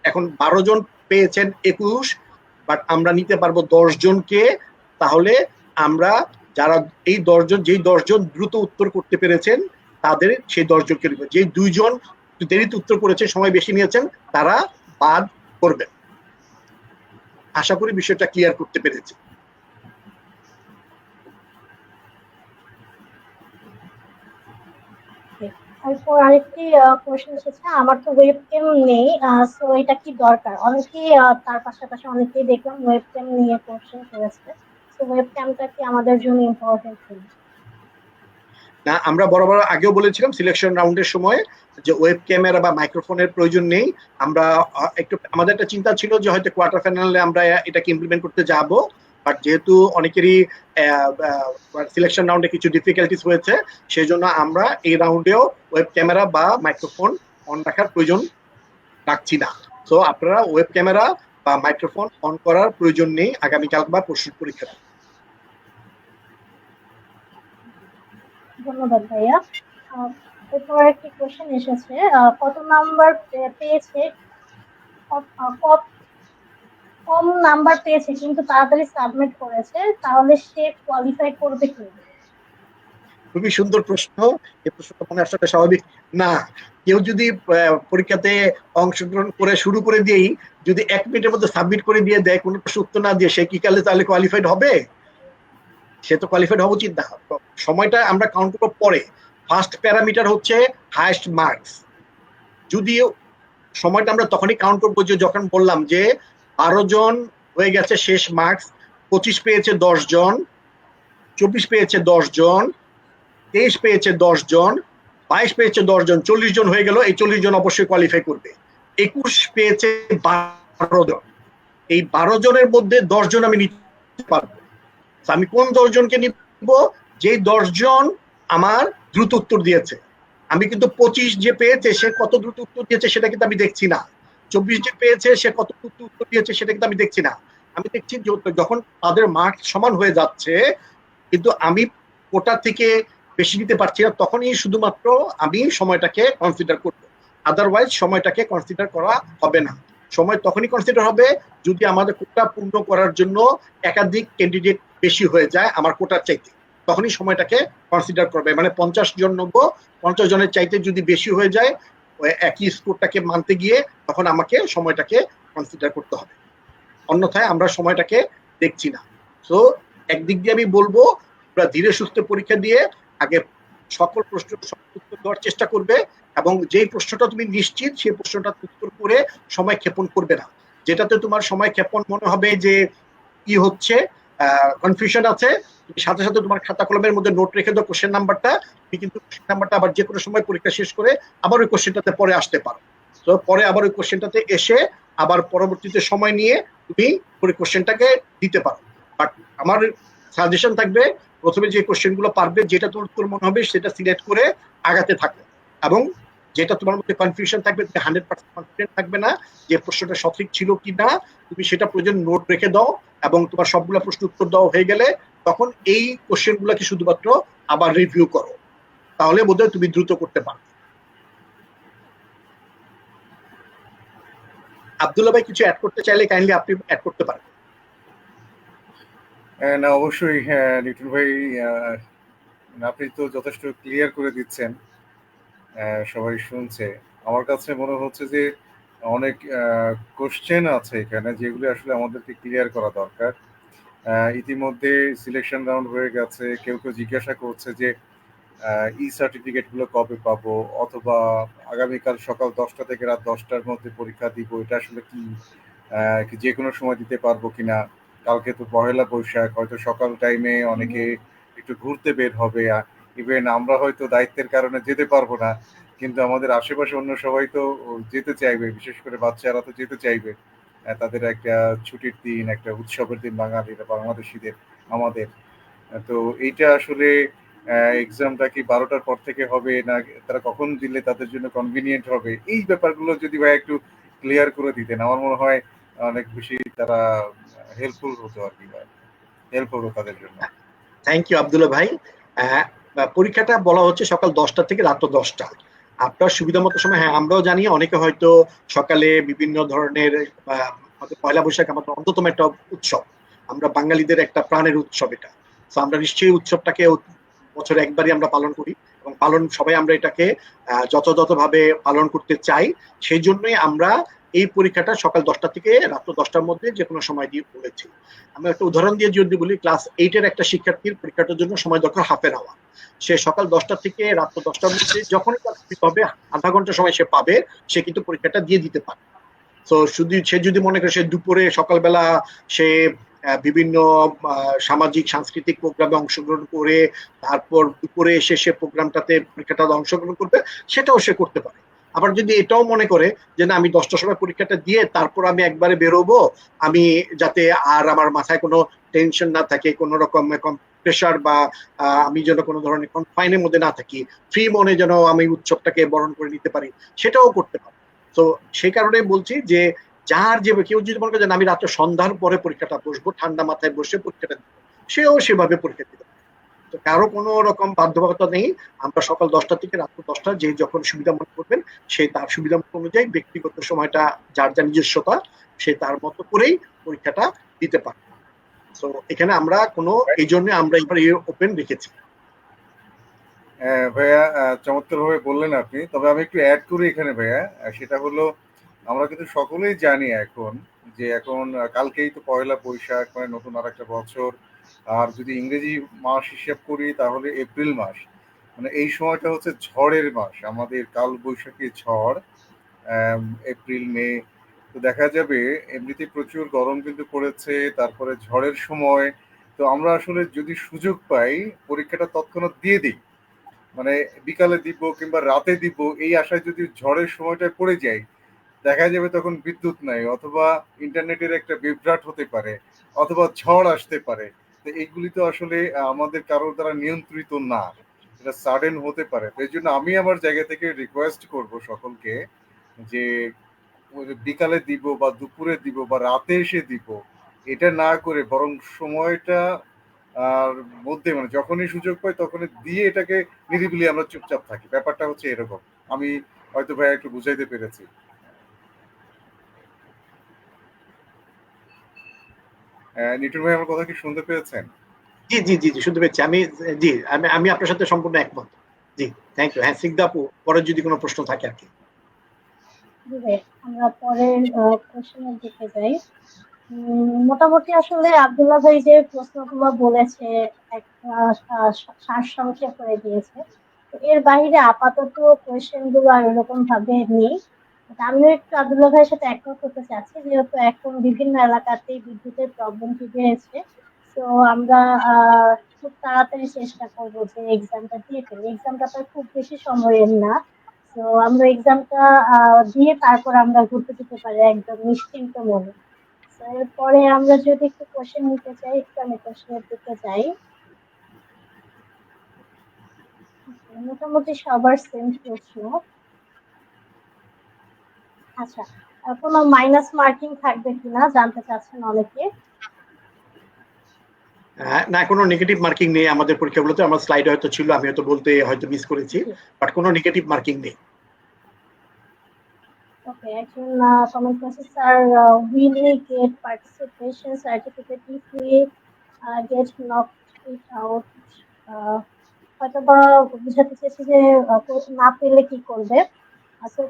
এখন 12 জন পেয়েছেন 21, বাট আমরা নিতে পারবো 10 জনকে। তাহলে আমরা যারা এই 10 জন, যেই 10 জন দ্রুত উত্তর করতে পেরেছেন তাদের সেই 10 জনকে নিব। যেই 2 জন দেরিতে উত্তর করেছেন, সময় বেশি নিয়েছেন, তারা বাদ করবেন। আশা করি বিষয়টা ক্লিয়ার করতে পেরেছি। তারপর আরেকটি কোয়েশ্চেন এসেছে, আমার তো ওয়েবক্যাম নেই, সো এটা কি দরকার? অনেকেই তার পাশাপাশি অনেকেই দেখলাম ওয়েবক্যাম নিয়ে কোয়েশ্চেন করেছে, সো ওয়েবক্যামটা কি আমাদের জন্য ইম্পর্টেন্ট কিনা? না, আমরা বরাবর আগেও বলেছিলাম সিলেকশন রাউন্ডের সময় যে ওয়েব ক্যামেরা বা মাইক্রোফোনের প্রয়োজন নেই। আমরা একটু আমাদের একটা চিন্তা ছিল যে হয়তো কোয়ার্টার ফাইনালে আমরা এটাকে ইমপ্লিমেন্ট করতে যাব, বাট যেহেতু অনেকেরই সিলেকশন রাউন্ডে কিছু ডিফিকাল্টিস হয়েছে, সেই জন্য আমরা এই রাউন্ডেও ওয়েব ক্যামেরা বা মাইক্রোফোন অন রাখার প্রয়োজন রাখছি না। তো আপনারা ওয়েব ক্যামেরা বা মাইক্রোফোন অন করার প্রয়োজন নেই আগামীকাল বা পরশুর পরীক্ষাতে। ধন্যবাদ ভাইয়া। এরপর একটি কোয়েশ্চেন এসেছে, কত নাম্বার পেয়েছে, কম নাম্বার পেয়েছে কিন্তু তাড়াতাড়ি সাবমিট করেছে, তাহলে সে কোয়ালিফাই করবে কি? খুবই সুন্দর প্রশ্ন। এই প্রশ্নটা মনে আসাটা স্বাভাবিক না। কেউ যদি পরীক্ষাতে অংশগ্রহণ করে শুরু করে দিয়েই যদি 1 মিনিটের মধ্যে সাবমিট করে দিয়ে দেয়, কোনো প্রশ্ন উত্তর না দিয়ে, সে কি তাহলে কোয়ালিফাইড হবে? সে তো কোয়ালিফাইড হওয়া উচিত না। সময়টা আমরা কাউন্ট করব পরে। ফার্স্ট প্যারামিটার হচ্ছে হাইয়েস্ট মার্কস। যদিও সময়টা আমরা তখনই কাউন্ট করবো যে যখন বললাম যে 12 জন হয়ে গেছে শেষ মার্কস, 25 পেয়েছে 10 জন, 24 পেয়েছে 10 জন, 23 পেয়েছে 10 জন, 22 পেয়েছে 10 জন, 40 জন হয়ে গেল। এই 40 জন অবশ্যই কোয়ালিফাই করবে। 21 পেয়েছে 12 জন। এই 12 জনের মধ্যে 10 জন আমি নিতে পারবো। আমি কোন 10 জনকে নিব? যেই 10 জন আমার দ্রুত উত্তর দিয়েছে। আমি কিন্তু 25 যে পেয়েছে সে কত দ্রুত উত্তর দিয়েছে সেটা কিন্তু আমি দেখছি না। 24 যে পেয়েছে সে কত দ্রুত উত্তর দিয়েছে সেটা কিন্তু আমি দেখছি না। আমি দেখছি যখন তাদের মার্কস সমান হয়ে যাচ্ছে কিন্তু আমি কোটা থেকে বেশি নিতে পারছি না, তখনই শুধুমাত্র আমি সময়টাকে কনসিডার করব। আদারওয়াইজ সময়টাকে কনসিডার করা হবে না। সময় তখনই কনসিডার হবে যদি আমাদের কোটা পূর্ণ করার জন্য একাধিক ক্যান্ডিডেট বেশি হয়ে যায় আমার কোটার চাইতে, তখনই সময়টাকে কনসিডার করবে। মানে 50 জন নেব, 50 জনের চাইতে যদি বেশি হয়ে যায় একই স্কোরটাকে মানতে গিয়ে, তখন আমাকে সময়টাকে কনসিডার করতে হবে। অন্যথায় আমরা সময়টাকে দেখছি না। তো একদিক দিয়ে আমি বলবো তোমরা ধীরে সুস্থে পরীক্ষা দিয়ে আগে সকল প্রশ্নের উত্তর দেওয়ার চেষ্টা করবে এবং যেই প্রশ্নটা তুমি নিশ্চিত সেই প্রশ্নটা উত্তর করে সময় ক্ষেপণ করবে না। যেটাতে তোমার সময় ক্ষেপণ মনে হবে যে কি হচ্ছে, কনফিউশন আছে, তুমি সাথে সাথে তোমার খাতা কলমের মধ্যে নোট রেখে দাও কোশ্চেন নাম্বারটা, তুমি কিন্তু কোশ্চেন নাম্বারটা আবার যে কোনো সময় পরীক্ষা শেষ করে আবার ওই কোশ্চেনটাতে পরে আসতে পারো। তো পরে আবার ওই কোশ্চেনটাতে এসে আবার পরবর্তীতে সময় নিয়ে তুমি ওই কোশ্চেনটাকে দিতে পারো। বাট আমার সাজেশন থাকবে, প্রথমে যে কোশ্চেন গুলো পারবে, যেটা তোর মনে হবে সেটা সিলেক্ট করে আগাতে থাকো। এবং যেটা তোমার মধ্যে কনফিউশন থাকবে, 100% কনফিডেন্ট থাকবে না যে প্রশ্নটা সঠিক ছিল কি না, তুমি সেটা প্রয়োজন নোট রেখে দাও। এবং তোমার সবগুলো প্রশ্ন উত্তর দেওয়া হয়ে গেলে তখন এই কোশ্চেন গুলাকে শুধুমাত্র আবার রিভিউ করো, তাহলে বোধহয় তুমি দ্রুত করতে পারবে। আব্দুল্লাহ ভাই কিছু অ্যাড করতে চাইলে কাইন্ডলি আপনি অ্যাড করতে পারেন। না অবশ্যই, হ্যাঁ লিটন ভাই, আপনি তো যথেষ্ট ক্লিয়ার করে দিচ্ছেন, সবাই শুনছে। আমার কাছে মনে হচ্ছে যে অনেক কোশ্চেন আছে এখানে যেগুলো আসলে আমাদেরকে ক্লিয়ার করা দরকার। ইতিমধ্যে সিলেকশন রাউন্ড হয়ে গেছে, কেউ কেউ জিজ্ঞাসা করছে যে ই সার্টিফিকেট গুলো কবে পাবো, অথবা আগামীকাল সকাল 10টা থেকে রাত 10টার মধ্যে পরীক্ষা দিব, এটা আসলে কি যে কোনো সময় দিতে পারবো কিনা। কালকে তো পহেলা বৈশাখ, হয়তো সকাল টাইমে অনেকে একটু ঘুরতে বের হবে, ইভেন আমরা হয়তো দায়িত্বের কারণে যেতে পারবো না, কিন্তু আমাদের আশেপাশে অন্য সবাই তো যেতে চাইবে, বিশেষ করে বাচ্চারা তো যেতে চাইবে। তাদের একটা ছুটির দিন, একটা উৎসবের দিন বাঙালিরা, বাংলাদেশিদের, আমাদের। তো এইটা আসলে এক্সামটা কি 12টার পর থেকে হবে, না তারা কখন দিলে তাদের জন্য কনভিনিয়েন্ট হবে, এই ব্যাপারগুলো যদি ভাই একটু ক্লিয়ার করে দিতেন, আমার মনে হয় অনেক বেশি তারা হেল্পফুল হতো আর কি, ভাই হেল্প হতো তাদের জন্য। থ্যাংক ইউ আব্দুল্লাহ ভাই। আহ, পরীক্ষাটা বলা হচ্ছে সকাল 10টা থেকে রাত 10টা, আপনার সুবিধা মতো সময়। হ্যাঁ, আমরাও জানি অনেকে হয়তো সকালে বিভিন্ন ধরনের আমাদের পয়লা বৈশাখ আমাদের অন্যতম একটা উৎসব, আমরা বাঙালিদের একটা প্রাণের উৎসব এটা। তো আমরা নিশ্চয়ই উৎসবটাকে বছরে একবারই আমরা পালন করি, এবং সবাই আমরা এটাকে যথাযথভাবে পালন করতে চাই। সেই জন্যই আমরা এই পরীক্ষাটা সকাল 10টা থেকে রাত 10টার মধ্যে যে কোনো সময় দিয়ে বলেছি। আমি একটা উদাহরণ দিয়ে যদি বলি, ক্লাস 8-এর একটা শিক্ষার্থীর পরীক্ষাটার জন্য সময় দরকার হাফ এন আওয়ার। সে সকাল 10টা থেকে রাত 10টার মধ্যে যখনই তার হবে, আধা ঘন্টা সময় সে পাবে, সে কিন্তু পরীক্ষাটা দিয়ে দিতে পারে। তো শুধু সে যদি মনে করে সে দুপুরে সকালবেলা সে বিভিন্ন সামাজিক সাংস্কৃতিক প্রোগ্রামে অংশগ্রহণ করে তারপর দুপুরে এসে সে প্রোগ্রামটাতে পরীক্ষাটা অংশগ্রহণ করবে, সেটাও সে করতে পারে। আবার যদি এটাও মনে করে যে না, আমি 10টার সময় পরীক্ষাটা দিয়ে তারপর আমি একবারে বেরোবো, আমি যাতে আর আমার মাথায় কোনো টেনশন না থাকে, কোনো রকম প্রেশার বা আমি যেন কোনো ধরনের কনফাইনের মধ্যে না থাকি, ফ্রি মনে যেন আমি উৎসবটাকে বরণ করে নিতে পারি, সেটাও করতে পারি। তো সেই কারণে বলছি যে যার যে কেউ যদি মনে করে আমি রাত্রে সন্ধ্যার পরে পরীক্ষাটা বসবো, ঠান্ডা মাথায় বসে পরীক্ষাটা দিব, সেও সেভাবে পরীক্ষা দিতে পারে। তো কারো কোনো রকম বাধ্যবাধকতা নেই। আমরা সকাল 10টা থেকে রাত 10টা যে যখন সুবিধা মনে করবেন, সে তার সুবিধা মতো অনুযায়ী ব্যক্তিগত সময়টা যার যার নিজস্বতা, সে তার মতো করেই পরীক্ষাটা দিতে পারে। তো এখানে আমরা কোনো এই জন্য আমরা এবার ওপেন রেখেছি। ভাইয়া চমৎকার ভাবে বললেন আপনি, তবে আমি একটু অ্যাড করি এখানে ভাইয়া। সেটা হলো, আমরা কিন্তু সকলেই জানি এখন যে এখন কালকেই তো পয়লা বৈশাখ, মানে নতুন আর একটা বছর। আর যদি ইংরেজি মাস হিসেব করি তাহলে এপ্রিল মাস, মানে এই সময়টা হচ্ছে ঝড়ের মাস, আমাদের কাল বৈশাখী ঝড়। এপ্রিল মে তো দেখা যাবে এমনিতে প্রচুর গরম কিন্তু পড়েছে, তারপরে ঝড়ের সময়। তো আমরা আসলে যদি সুযোগ পাই পরীক্ষাটা তৎক্ষণাৎ দিয়ে দিই, মানে বিকালে দিব কিংবা রাতে দিব, এই আশায় যদি ঝড়ের সময়টায় পড়ে যাই, দেখা যাবে তখন বিদ্যুৎ নাই, অথবা ইন্টারনেটের একটা বিভ্রাট হতে পারে, অথবা ঝড় আসতে পারে। তো এইগুলি তো আসলে আমাদের কারোর দ্বারা নিয়ন্ত্রিত না, এটা সাডেন হতে পারে। তো এই জন্য আমি আমার জায়গা থেকে রিকোয়েস্ট করব সকলকে যে ওই যে বিকালে দিব বা দুপুরে দিব বা রাতে এসে দিব, এটা না করে বরং সময়টা আর মধ্যে, মানে যখনই সুযোগ পাই তখনই দিয়ে এটাকে নিরিবিলি আমরা চুপচাপ থাকি, ব্যাপারটা হচ্ছে এরকম। আমি হয়তো ভাই একটু বুঝাইতে পেরেছি। নিটুর ভাই আমার কথা কি শুনতে পেয়েছেন? জি জি জি জি, শুনতে পেয়েছি আমি। জি, আমি আমি আপনার সাথে সম্পূর্ণ একমত। জি, থ্যাংক ইউ। হ্যাঁ, সিকদা আপু, পরের যদি কোনো প্রশ্ন থাকে আর কি। জি ভাই, আমরা পরের কোশ্চেনের দিকে যাই। মোটামুটি আসলে আব্দুল্লাহ ভাই যে প্রশ্নগুলো বলেছে একটা সারসংক্ষেপ করে দিয়েছে। তো এর বাইরে আপাতত কোয়েশ্চেন গুলো আর এরকম ভাবে নেই। তো আমিও একটু আব্দুল্লাহ ভাইয়ের সাথে একমত হতে চাচ্ছি, যেহেতু এখন বিভিন্ন এলাকাতেই বিদ্যুতের প্রবলেম বেড়েছে। তো আমরা খুব তাড়াতাড়ি চেষ্টা করব যে এক্সামটা দিয়ে ফেলি। এক্সামটা তো খুব বেশি সময়ের না। তো আমরা এক্সামটা দিয়ে তারপর আমরা ঘুরতে যেতে পারি একদম নিশ্চিন্ত মনে। তো এরপরে আমরা যদি একটু কোশ্চেন নিতে চাই, একটু আমি কোশ্চেনের দিকে যাই। মোটামুটি সবার সেম প্রশ্ন। আচ্ছা, কোনো মাইনাস মার্কিং থাকবে কিনা জানতে চাচ্ছেন অনেকে। না, কোনো নেগেটিভ মার্কিং নেই আমাদের পরীক্ষাগুলোতে। আমার স্লাইড হয়তো ছিল, আমি হয়তো বলতে হয়তো মিস করেছি, জি। বাট কোনো নেগেটিভ মার্কিং নেই। ওকে, একজন কমেন্ট করেছে, sir will we get participation certificate if we get knocked it out? হয়তো বা বুঝাতে চেয়েছি যে না পেলে কি করবে। তো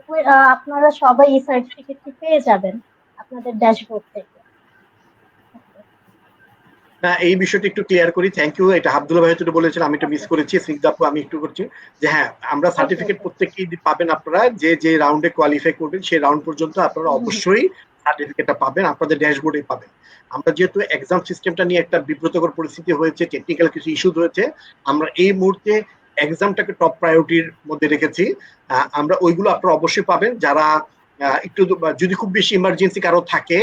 আপনারা সবাই এই সার্টিফিকেটটি পেয়ে যাবেন আপনাদের ড্যাশবোর্ড থেকে। Okay. না, এই বিষয়টা একটু ক্লিয়ার করি। Thank you. এটা আব্দুল্লাহ ভাই একটু বলেছিলেন, আমি একটু মিস ওকে করেছি। স্নিগ্ধা আপু আমি একটু করছি যে হ্যাঁ, আমরা ওকে সার্টিফিকেট ওকে। প্রত্যেকেই পাবেন। আপনারা যে যে রাউন্ডে কোয়ালিফাই করবেন সেই রাউন্ড পর্যন্ত আপনারা অবশ্যই সার্টিফিকেটটা পাবেন, আপনাদের ড্যাশবোর্ডে পাবেন। আমরা যেহেতু এক্সাম সিস্টেমটা নিয়ে একটা বিব্রতকর পরিস্থিতি হয়েছে, টেকনিক্যাল কিছু ইস্যু হয়েছে, আমরা এই মুহূর্তে এক্সামটাকে টপ প্রায়োরিটির মধ্যে রেখেছি। আমরা ওইগুলো আপনারা অবশ্যই পাবেন। যারা একটু যদি খুব বেশি ইমার্জেন্সি কারো থাকে,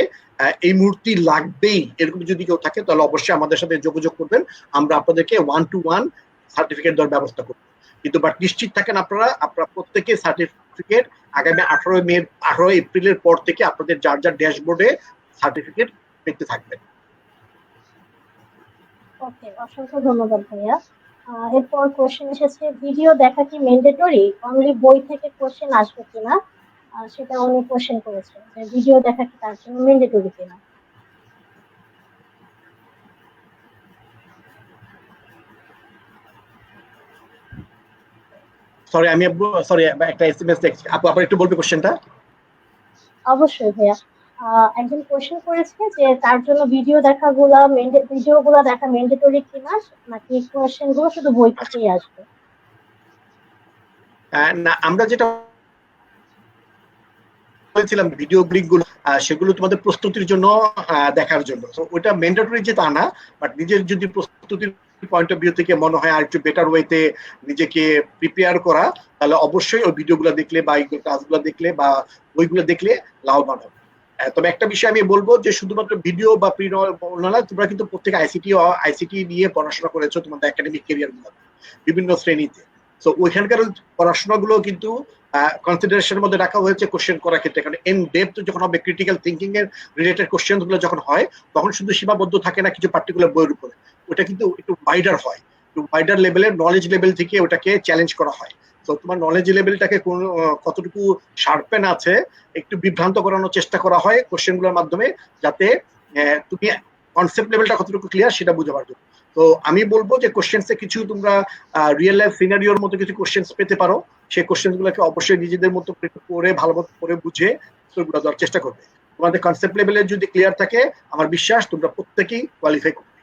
এই মুহূর্তে লাগবেই এরকম যদি কেউ থাকে, তাহলে অবশ্যই আমাদের সাথে যোগাযোগ করবেন। আমরা আপনাদেরকে 1-to-1 সার্টিফিকেট দেওয়ার ব্যবস্থা করব। কিন্তু বাট নিশ্চিত থাকেন আপনারা প্রত্যেকে সার্টিফিকেট আগামী 18 এপ্রিলের পর থেকে আপনাদের যার যার ড্যাশবোর্ডে সার্টিফিকেট পেতে থাকবেন। ওকে, অসংখ্য ধন্যবাদ ভাইয়া। এরপর কোশ্চেন এসেছে, ভিডিও দেখা কি ম্যান্ডেটরি, অনলি বই থেকে কোশ্চেন আসবে কিনা? সেটা উনি কোশ্চেন করেছেন যে ভিডিও দেখা কি তার জন্য ম্যান্ডেটরি কিনা। সরি আমি সরি একটা এসএমএস দেখছি আপু, আবার একটু বলবে কোশ্চেনটা? অবশ্যই ভাইয়া। একজন কোশ্চেন করেছে যে তার জন্য ভিডিও গুলা দেখা ম্যান্ডেটরি কিনা, নাকি কোশ্চেন গুলো শুধু বই আচ্ছা, থেকেই আসবে। না আমরা যেটা বলেছিলাম ভিডিও ক্লিপ গুলো সেগুলো তোমাদের প্রস্তুতির জন্য, দেখার জন্য। তো ওইটা ম্যান্ডেটরি যে তা না, বাট নিজের যদি প্রস্তুতির পয়েন্ট অফ ভিউ থেকে মনে হয় আর একটু বেটার ওয়েতে নিজেকে প্রিপেয়ার করা, তাহলে অবশ্যই ওই ভিডিওগুলো দেখলে বা এই ক্লাসগুলো দেখলে বা বইগুলো দেখলে লাভবান হবে। তবে একটা বিষয় আমি বলবো যে শুধুমাত্র ভিডিও বা প্রিন্ট না, তোমরা কিন্তু প্রত্যেকে আইসিটি নিয়ে পড়াশোনা করেছো তোমাদের একাডেমিক ক্যারিয়ার গুলো বিভিন্ন শ্রেণীতে। তো ওইখানকার পড়াশোনাগুলো কিন্তু কনসিডারেশনের মধ্যে রাখা হয়েছে কোশ্চেন করার ক্ষেত্রে। কারণ ইন ডেপথ যখন হবে, ক্রিটিক্যাল থিঙ্কিং এর রিলেটেড কোশ্চেন গুলো যখন হয়, তখন শুধু সীমাবদ্ধ থাকে না কিছু পার্টিকুলার বইয়ের উপরে, ওটা কিন্তু একটু ওয়াইডার হয়। একটু ওয়াইডার লেভেলের নলেজ লেভেল থেকে ওটাকে চ্যালেঞ্জ করা হয়। তো তোমার নলেজ লেভেলটাকে কতটুকু শার্পেন আছে একটু বিভ্রান্ত করানোর চেষ্টা করা হয় কোশ্চেন গুলোর মাধ্যমে, যাতে তুমি কনসেপ্ট লেভেলটা কতটুকু ক্লিয়ার সেটা বুঝতে জন্য। তো আমি বলবো যে কোশ্চেন্সে কিছু তোমরা রিয়েল লাইফ সিনারিওর মতো কিছু কোশ্চেন্স পেতে পারো। সেই কোশ্চেন গুলোকে অবশ্যই নিজেদের মতো করে ভালো মতো করে বুঝে সেগুলো দেওয়ার চেষ্টা করবে। তোমাদের কনসেপ্ট লেভেলে যদি ক্লিয়ার থাকে, আমার বিশ্বাস তোমরা প্রত্যেকেই কোয়ালিফাই করবে।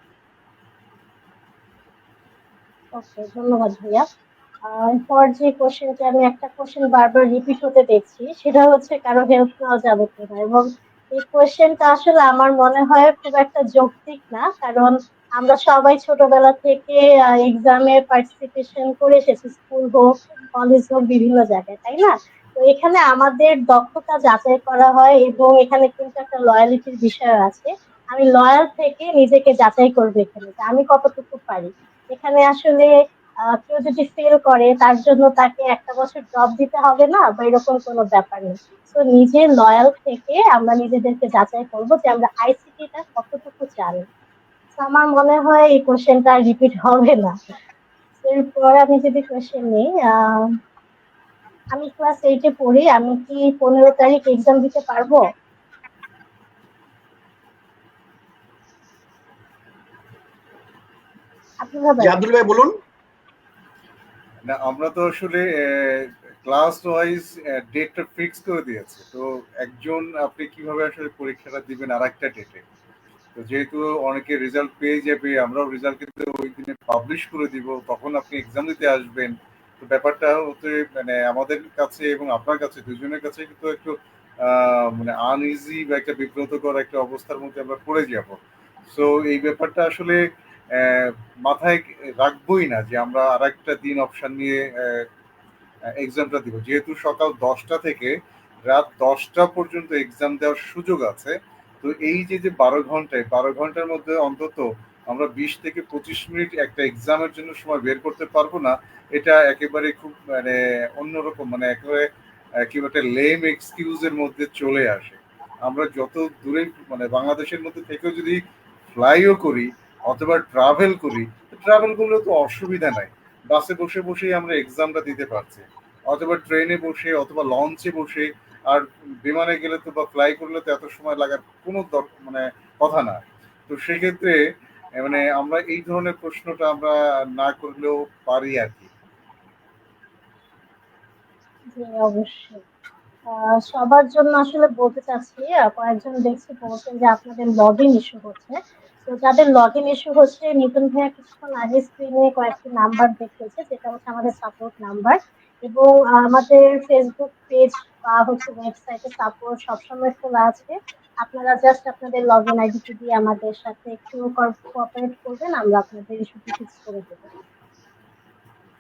ওকে, ধন্যবাদ ভাইয়া। এরপর যে কোশ্চেনটা, আমি একটা কোশ্চেন বারবার রিপিট হতে দেখছি, সেটা হচ্ছে কারো হেল্প নেওয়া যাবে কিনা। এবং এই কোশ্চেনটা আসলে আমার মনে হয় খুব একটা যৌক্তিক না, কারণ আমরা সবাই ছোটবেলা থেকে এক্সামে পার্টিসিপেশন করে এসেছি, স্কুল হোক কলেজ হোক বিভিন্ন জায়গায়, তাই না? তো এখানে আমাদের দক্ষতা যাচাই করা হয় এবং এখানে কিন্তু একটা লয়ালিটির বিষয় আছে। আমি লয়াল থেকে নিজেকে যাচাই করবো এখানে যে আমি কতটুকু পারি। এখানে আসলে কেউ যদি ফেল করে তার জন্য তাকে একটা বছর ড্রপ দিতে হবে না, বা এরকম কোনো ব্যাপার নেই। তো নিজে লয়াল থেকে আমরা নিজেদেরকে যাচাই করব যে আমরা আইসিটিটা কতটুকু জানি। তো আমার মনে হয় এই কোশ্চেনটা রিপিট হবে না। এরপর আমি যদি কোশ্চেন নিই, আমি ক্লাস 8-এ পড়ি, আমি কি 15 তারিখ এক্সাম দিতে পারবো? আপনারা জি বলেন। আব্দুল ভাই বলুন। না, আমরা তো আসলে ক্লাস ওয়াইজ ডেটটা ফিক্স করে দিয়েছে। তো একজন আপনি কিভাবে আসলে পরীক্ষাটা দিবেন আর একটা ডেটে? তো যেহেতু অনেকে রেজাল্ট পেয়ে যাবে, আমরাও রেজাল্ট কিন্তু ওই দিনে পাবলিশ করে দিব, তখন আপনি এক্সাম দিতে আসবেন। তো ব্যাপারটা হতে মানে আমাদের কাছে এবং আপনার কাছে দুজনের কাছে কিন্তু একটু মানে আনইজি বা একটা বিব্রতকর একটা অবস্থার মধ্যে আমরা পড়ে যাব। সো এই ব্যাপারটা আসলে আহ, মাথায় রাখবোই না যে আমরা আরেকটা দিন অপশন নিয়ে এক্সামটা দিব, যেহেতু সকাল 10টা থেকে রাত 10টা পর্যন্ত এক্সাম দেওয়ার সুযোগ আছে। তো এই যে যে 12 ঘন্টার মধ্যে অন্তত আমরা 20 থেকে 25 মিনিট একটা এক্সামের জন্য সময় বের করতে পারবো না, এটা একেবারে খুব মানে অন্যরকম, মানে একেবারে কি একটা লেম এক্সকিউজের মধ্যে চলে আসে। আমরা যত দূরে মানে বাংলাদেশের মধ্যে থেকেও যদি ফ্লাইও করি অথবা ট্রাভেল করি, ট্রাভেল করলে তো অসুবিধা নাই, বাসে বসে বসেই আমরা এক্সামটা দিতে পারছি, অথবা ট্রেনে বসে অথবা লঞ্চে বসে। আর বিমানে গেলে তো বা ফ্লাই করলে তো এত সময় লাগার কোনো মানে কথা না। তো সেক্ষেত্রে মানে আমরা এই ধরনের প্রশ্নটা আমরা না করলেও পারি আর কি। জি, অবশ্যই। সবার জন্য আসলে বলতে চাচ্ছি, কয়েকজন দেখছি বলছেন যে আপনাদের লগ ইন ইস্যু হচ্ছে। তো যাদের লগ ইন ইস্যু হচ্ছে, নিতুন ভাইয়া কিছুক্ষণ আগে স্ক্রিনে কয়েকটি নাম্বার দেখিয়েছে, যেটা হচ্ছে আমাদের সাপোর্ট নাম্বার। এবং আমাদের ফেসবুক পেজ বা হচ্ছে ওয়েবসাইটে সাপোর্ট সবসময় খোলা আছে। আপনারা জাস্ট আপনাদের লগ ইন আইডিটি দিয়ে আমাদের সাথে একটু কোঅপারেট করবেন, আমরা আপনাদের ইস্যুটি ফিক্স করে দেবো।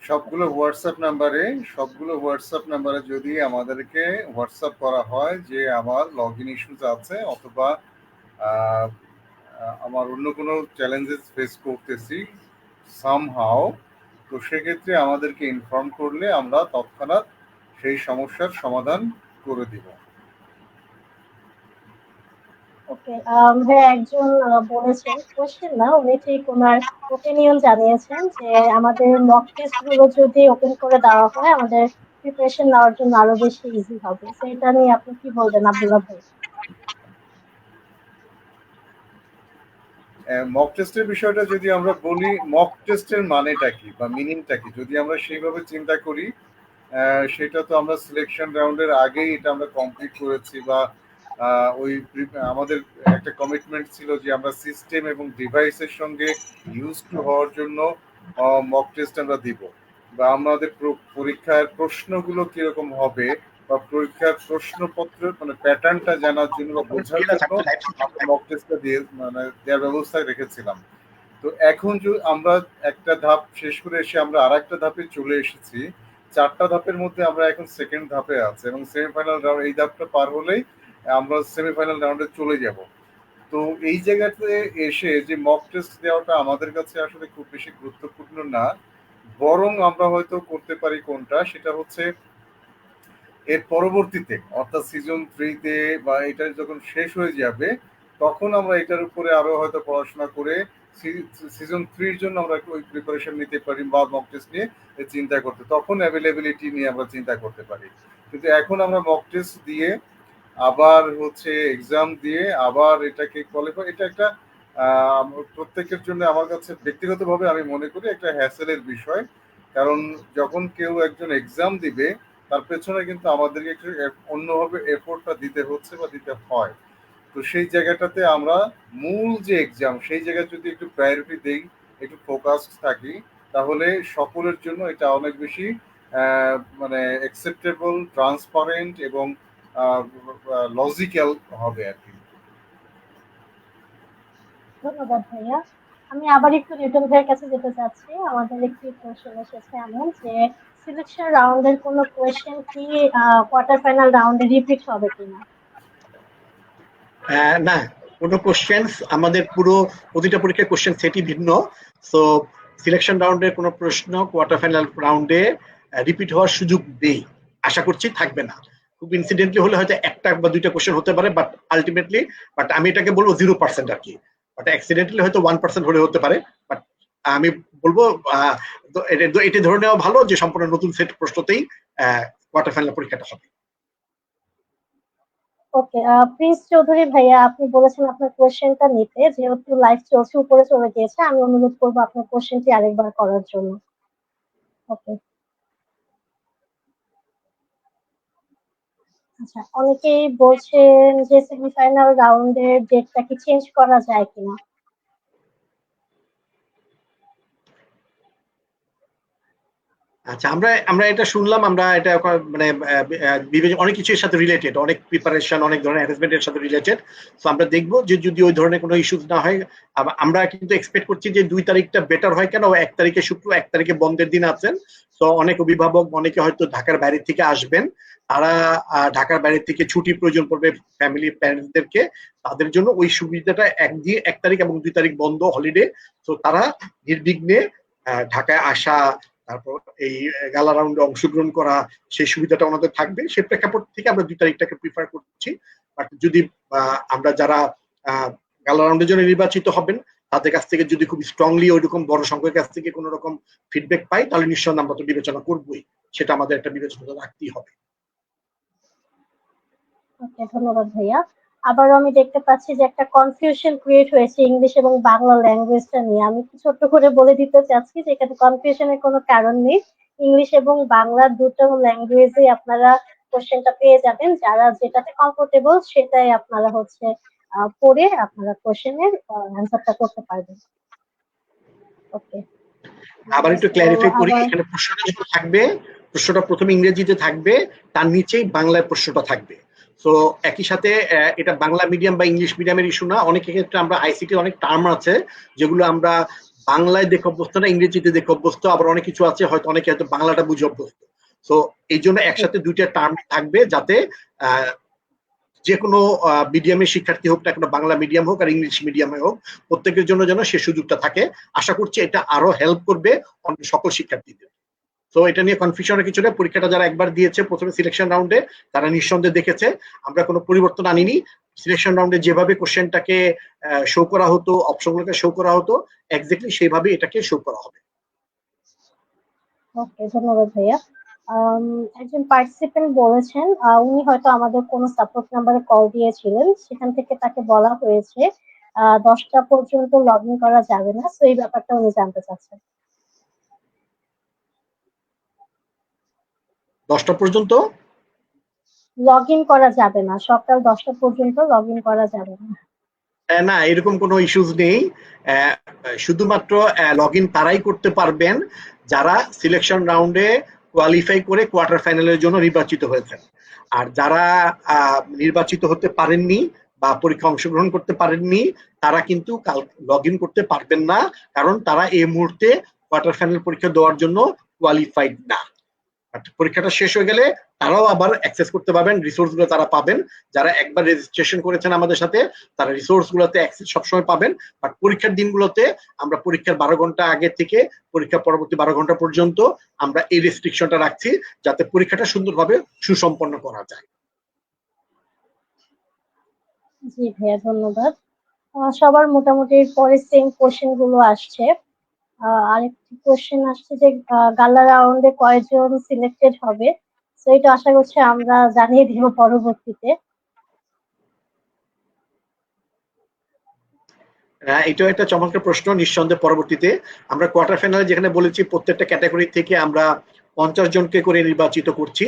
সবগুলো হোয়াটসঅ্যাপ নাম্বারে সবগুলো হোয়াটসঅ্যাপ নাম্বারে যদি আমাদেরকে হোয়াটসঅ্যাপ করা হয় যে আমার লগ ইন ইস্যুস আছে অথবা আহ, আমার অন্য কোনো চ্যালেঞ্জেস ফেস করতেছি সামহাও, তো সেক্ষেত্রে আমাদেরকে ইনফর্ম করলে আমরা তৎক্ষণাৎ সেই সমস্যার সমাধান করে দিব। ওকে, ভাইয়া একজন বলেছেন, কোশ্চেন না, উনি ঠিক ওনার ওপিনিয়ন জানিয়েছেন যে আমাদের মক টেস্ট গুলো যদি ওপেন করে দেওয়া হয়, আমাদের প্রিপারেশন নেওয়ার জন্য আরো বেশি ইজি হবে। তো এটা নিয়ে আপনি কি বলবেন, আব্দুল্লাহ ভাই? মক টেস্টের বিষয়টা যদি আমরা বলি, মক টেস্টের মানেটা কি বা মিনিংটা কি যদি আমরা সেইভাবে চিন্তা করি, সেটা তো আমরা সিলেকশন রাউন্ডের আগেই এটা আমরা কমপ্লিট করেছি, বা আমাদের একটা কমিটমেন্ট ছিল যে আমরা সিস্টেম এবং ডিভাইসের সঙ্গে ইউজ টু হওয়ার জন্য মক টেস্ট আমরা দিব, বা আমাদের পরীক্ষার প্রশ্নগুলো কিরকম হবে বা পরীক্ষার প্রশ্নপত্র মানে প্যাটার্নটা জানার জন্য বা বোঝার জন্য আমরা মক টেস্টটা দিয়ে মানে দেওয়ার ব্যবস্থা রেখেছিলাম। তো এখন আমরা একটা ধাপ শেষ করে এসে আমরা আর একটা ধাপে চলে এসেছি। 4টা ধাপের মধ্যে আমরা এখন সেকেন্ড ধাপে আছি এবং সেমিফাইনাল রাউন্ড, এই ধাপটা পার হলেই আমরা সেমিফাইনাল রাউন্ডে চলে যাব। তো এই জায়গাতে এসে যে মক টেস্ট দেওয়াটা আমাদের কাছে আসলে খুব বেশি গুরুত্বপূর্ণ না, বরং আমরা হয়তো করতে পারি কোনটা, সেটা হচ্ছে এর পরবর্তীতে অর্থাৎ সিজন 3-তে বা এটা যখন শেষ হয়ে যাবে তখন আমরা এটার উপরে আরো হয়তো পড়াশোনা করে সিজন 3-র জন্য আমরা ওই প্রিপারেশন নিতে পারি বা মক টেস্ট নিয়ে চিন্তা করতে, তখন অ্যাভেলেবিলিটি নিয়ে আমরা চিন্তা করতে পারি। কিন্তু এখন আমরা মক টেস্ট দিয়ে আবার হচ্ছে এক্সাম দিয়ে আবার এটাকে কোয়ালিফাই, এটা একটা প্রত্যেকের জন্য আমার কাছে ব্যক্তিগতভাবে আমি মনে করি একটা হ্যাসেলের বিষয়। কারণ যখন কেউ একজন এক্সাম দিবে তার পেছনে কিন্তু আমাদেরকে একটু অন্যভাবে এফোর্টটা দিতে হচ্ছে বা দিতে হয়। তো সেই জায়গাটাতে আমরা মূল যে এক্সাম সেই জায়গায় যদি একটু প্রায়োরিটি দেই, একটু ফোকাসড থাকি, তাহলে সকলের জন্য এটা অনেক বেশি মানে অ্যাকসেপ্টেবল, ট্রান্সপারেন্ট এবং লজিক্যাল হবে আর কি। ধন্যবাদ ভাইয়া। আমি আবার একটু নিউটন ভাইয়ের কাছে যেতে চাচ্ছি। আমাদের একটি কোশ্চেন এসেছে এমন যে সিলেকশন রাউন্ডের কোনো কোয়েশ্চেন কি কোয়ার্টার ফাইনাল রাউন্ডে রিপিট হবে কিনা? না, কোনো কোশ্চেন্স আমাদের পুরো প্রতিটা পরীক্ষার কোশ্চেন সেটই ভিন্ন। সো সিলেকশন রাউন্ডের কোনো প্রশ্ন কোয়ার্টার ফাইনাল রাউন্ডে রিপিট হওয়ার সুযোগ নেই, আশা করছি থাকবে না। খুব ইনসিডেন্টলি হলে হয়তো একটা বা দুইটা কোশ্চেন হতে পারে, বাট আলটিমেটলি, বাট আমি এটাকে বলবো 0% আর কি। বাট অ্যাক্সিডেন্টালি হয়তো 1% হলে হতে পারে। বাট আমি বলবো এটা ধরে নেওয়া ভালো যে সম্পূর্ণ নতুন সেট প্রশ্নতেই কোয়ার্টার ফাইনাল পরীক্ষাটা হবে। ওকে, প্রিন্স চৌধুরী ভাইয়া, আপনি বলেছেন আপনার কোশ্চেনটা নিতে, যেহেতু লাইভ চলছে উপরে চলে গিয়েছে, আমি অনুরোধ করবো আপনার কোশ্চেনটি আরেকবার করার জন্য। ওকে। আচ্ছা, অনেকেই বলছেন যে সেমিফাইনাল রাউন্ডের ডেটটা কি চেঞ্জ করা যায় কিনা? আচ্ছা, আমরা আমরা এটা শুনলাম, আমরা এটা মানে অনেক কিছুর সাথে রিলেটেড, অনেক প্রিপারেশন, অনেক ধরনের অ্যারেঞ্জমেন্টের সাথে রিলেটেড। তো আমরা দেখবো যে যদি ওই ধরনের কোনো ইস্যুস না হয়, আমরা কিন্তু এক্সপেক্ট করছি যে 2 তারিখটা বেটার হয়। কেন 1 তারিখে শুক্র, 1 তারিখে বন্ধের দিন আছেন। তো অনেক অভিভাবক, অনেকে হয়তো ঢাকার বাইরে থেকে আসবেন, তারা ঢাকার বাইরে থেকে ছুটি প্রয়োজন পড়বে ফ্যামিলি প্যারেন্টসদেরকে, তাদের জন্য ওই সুবিধাটা 1 তারিখ এবং 2 তারিখ বন্ধ হলিডে। তো তারা নির্বিঘ্নে ঢাকায় আসা, তারপর এই গালা রাউন্ডে অংশগ্রহণ করা, সেই সুবিধাটা ওনাদের থাকবে। সেই প্রেক্ষাপট থেকে আমরা 2 তারিখটাকে প্রিফার করছি। বাট যদি আমরা যারা গালা রাউন্ডের জন্য নির্বাচিত হবেন, তাদের কাছ থেকে যদি খুব স্ট্রংলি ওইরকম বড় সংখ্যার কাছ থেকে কোন রকম ফিডব্যাক পাই, তাহলে নিশ্চয়ই আমরা তো বিবেচনা করবোই। সেটা আমাদের একটা বিবেচনা রাখতেই হবে। ওকে, ধন্যবাদ ভাইয়া। আবারও আমি দেখতে পাচ্ছি যে একটা কনফিউশন ক্রিয়েট হয়েছে ইংলিশ এবং বাংলা ল্যাঙ্গুয়েজটা নিয়ে। আমি একটু ছোট্ট করে বলে দিতে চাচ্ছি যে এখানে কনফিউশনের কোনো কারণ নেই। ইংলিশ এবং বাংলা দুটো ল্যাঙ্গুয়েজে আপনারা কোশ্চেনটা পেয়ে যাবেন। যারা যেটাতে কমফোর্টেবল সেটাই আপনারা হচ্ছে পড়ে আপনারা কোশ্চেনের অ্যান্সারটা করতে পারবেন। ওকে, আবার একটু তো ক্ল্যারিফাই করি, আবার এখানে প্রশ্নটা যেটা থাকবে, প্রশ্নটা প্রথমে ইংরেজিতে থাকবে, তার নিচেই বাংলায় প্রশ্নটা থাকবে। তো একই সাথে এটা বাংলা মিডিয়াম বা ইংলিশ মিডিয়ামের ইস্যু না। অনেক ক্ষেত্রে আমরা আইসিটি অনেক টার্ম আছে যেগুলো আমরা বাংলায় দেখে অভ্যস্ত না, ইংরেজিতে দেখে অভ্যস্ত। আবার অনেক কিছু আছে হয়তো অনেকে হয়তো বাংলাটা বুঝে অভ্যস্ত। তো এই জন্য একসাথে দুইটা টার্ম থাকবে, যাতে আহ যে কোনো মিডিয়ামের শিক্ষার্থী হোক না কেন, বাংলা মিডিয়াম হোক আর ইংলিশ মিডিয়ামে হোক, প্রত্যেকের জন্য যেন সে সুযোগটা থাকে। আশা করছি এটা আরো হেল্প করবে সকল শিক্ষার্থীদের। তো এটা নিয়ে কনফিউশনের কিছু নেই। পরীক্ষাটা যারা একবার দিয়েছে প্রথমে সিলেকশন রাউন্ডে, তারা নিঃসন্দেহে দেখেছে আমরা কোনো পরিবর্তন আনিনি। সিলেকশন রাউন্ডে যেভাবে কোশ্চেনটাকে শো করা হতো, অপশনগুলোকে শো করা হতো, এক্স্যাক্টলি সেইভাবে এটাকে শো করা হবে। ওকে, ধন্যবাদ ভাইয়া। একজন পার্টিসিপেন্ট বলেছেন উনি হয়তো আমাদের কোনো সাপোর্ট নাম্বারে কল দিয়েছিলেন, সেখান থেকে তাকে বলা হয়েছে 10টা পর্যন্ত লগ ইন করা যাবে না। তো এই ব্যাপারটা উনি জানতে চাচ্ছেন। 10টা পর্যন্ত লগ ইন করা যাবে না, সকাল 10টা পর্যন্ত লগ ইন করা যাবে না। না, এরকম কোনো ইস্যুস নেই। শুধুমাত্র লগ ইন তারাই করতে পারবেন যারা সিলেকশন রাউন্ডে কোয়ালিফাই করে কোয়ার্টার ফাইনালের জন্য নির্বাচিত হয়েছেন। আর যারা নির্বাচিত হতে পারেননি বা পরীক্ষা অংশগ্রহণ করতে পারেননি, তারা কিন্তু লগ ইন করতে পারবেন না, কারণ তারা এই মুহূর্তে কোয়ার্টার ফাইনাল পরীক্ষা দেওয়ার জন্য কোয়ালিফাইড না। পরীক্ষাটা শেষ হয়ে গেলে তারাও আবার অ্যাক্সেস করতে পারবেন, রিসোর্স গুলো তারা পাবেন। যারা একবার রেজিস্ট্রেশন করেছেন আমাদের সাথে, তারা রিসোর্স গুলোতে অ্যাক্সেস সবসময় পাবেন। বাট পরীক্ষার দিনগুলোতে আমরা পরীক্ষার 12 ঘন্টা আগে থেকে পরীক্ষা পরবর্তী 12 ঘন্টা পর্যন্ত আমরা এই রেস্ট্রিকশনটা রাখছি, যাতে পরীক্ষাটা সুন্দরভাবে সুসম্পন্ন করা যায়। জি ভাইয়া, ধন্যবাদ। সবার মোটামুটি পরে সেম কোশ্চেন গুলো আসছে। আরেকটি কোশ্চেন আসছে যে গালা রাউন্ডে কয়জন সিলেক্টেড হবে। তো এটা আশা করছি আমরা জানিয়ে দিব পরবর্তীতে। এটাও একটা চমৎকার প্রশ্ন। নিঃসন্দেহে পরবর্তীতে আমরা কোয়ার্টার ফাইনালে যেখানে বলেছি প্রত্যেকটা ক্যাটাগরি থেকে আমরা 50 জনকে করে নির্বাচিত করছি,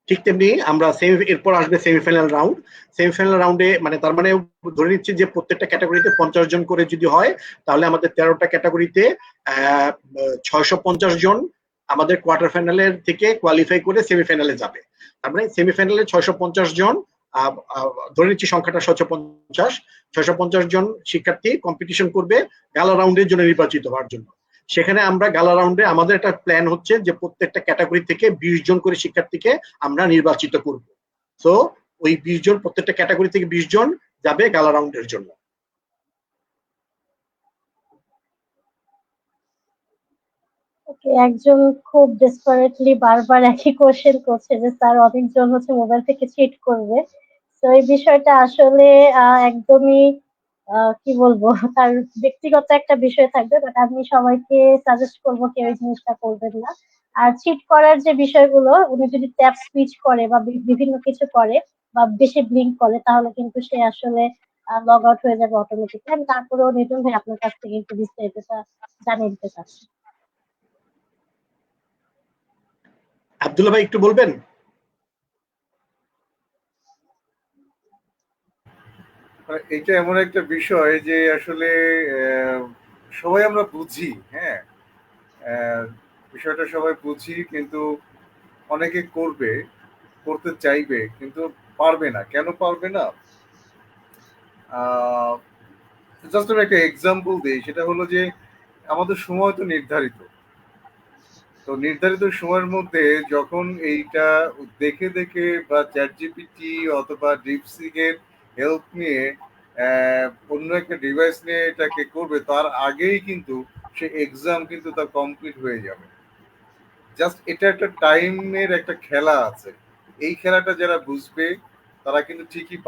ঠিক তেমনি আমরা এরপর আসবে সেমিফাইনাল রাউন্ড। সেমিফাইনাল রাউন্ডে মানে তার মানে ধরে নিচ্ছি যে প্রত্যেকটা ক্যাটাগরিতে 50 জন করে যদি হয়, তাহলে আমাদের 13টা ক্যাটাগরিতে 650 জন আমাদের কোয়ার্টার ফাইনালের থেকে কোয়ালিফাই করে সেমিফাইনালে যাবে। তার মানে সেমিফাইনালে 650 জন, ধরে নিচ্ছি সংখ্যাটা 650, 650 জন শিক্ষার্থী কম্পিটিশন করবে গালা রাউন্ডের জন্য নির্বাচিত হওয়ার জন্য। সেখানে আমরা গালা রাউন্ডে আমাদের একটা প্ল্যান হচ্ছে যে প্রত্যেকটা ক্যাটাগরি থেকে 20 জন করে শিক্ষার্থীকে আমরা নির্বাচিত করব। তো ওই 20 জন, প্রত্যেকটা ক্যাটাগরি থেকে 20 জন যাবে গালা রাউন্ডের জন্য। ওকে, একজন খুব ডেসপারেটলি বারবার একই কোশ্চেন করছে যে স্যার অনেকজন হচ্ছে মোবাইল থেকে চিট করবে। তো এই বিষয়টা আসলে একদমই কি বলবো, তার ব্যক্তিগত একটা বিষয় থাকবে, বাট আমি সবাইকে সাজেস্ট করবো কেউ এই জিনিসটা করবেন না। আর চিট করার যে বিষয়গুলো, উনি যদি ট্যাব সুইচ করে বা বিভিন্ন কিছু করে বা বেশি ব্লিঙ্ক করে, তাহলে কিন্তু সে আসলে লগ আউট হয়ে যাবে অটোমেটিকলি। আমি তারপরেও নিতুন ভাই আপনার কাছ থেকে একটু বিস্তারিতটা জানিয়ে দিতে চাচ্ছি। আব্দুল্লাহ ভাই একটু বলবেন? মানে এটা এমন একটা বিষয় যে আসলে সবাই আমরা বুঝি, হ্যাঁ, আহ, বিষয়টা সবাই বুঝি, কিন্তু অনেকে করবে, করতে চাইবে কিন্তু পারবে না। কেন পারবে না? জাস্ট আমি একটা এক্সাম্পল দিই, সেটা হলো যে আমাদের সময় তো নির্ধারিত। তো নির্ধারিত সময়ের মধ্যে যখন এইটা দেখে দেখে বা চ্যাট জিপিটি অথবা ডিপসিক এর হেল্প নিয়ে অন্য একটা ডিভাইস নিয়ে এটাকে করবে, তার আগেই কিন্তু সে এক্সাম কিন্তু তার কমপ্লিট হয়ে যাবে। জাস্ট এটা একটা টাইমের একটা খেলা আছে। এই খেলাটা যারা বুঝবে তারা কিন্তু ঠিকই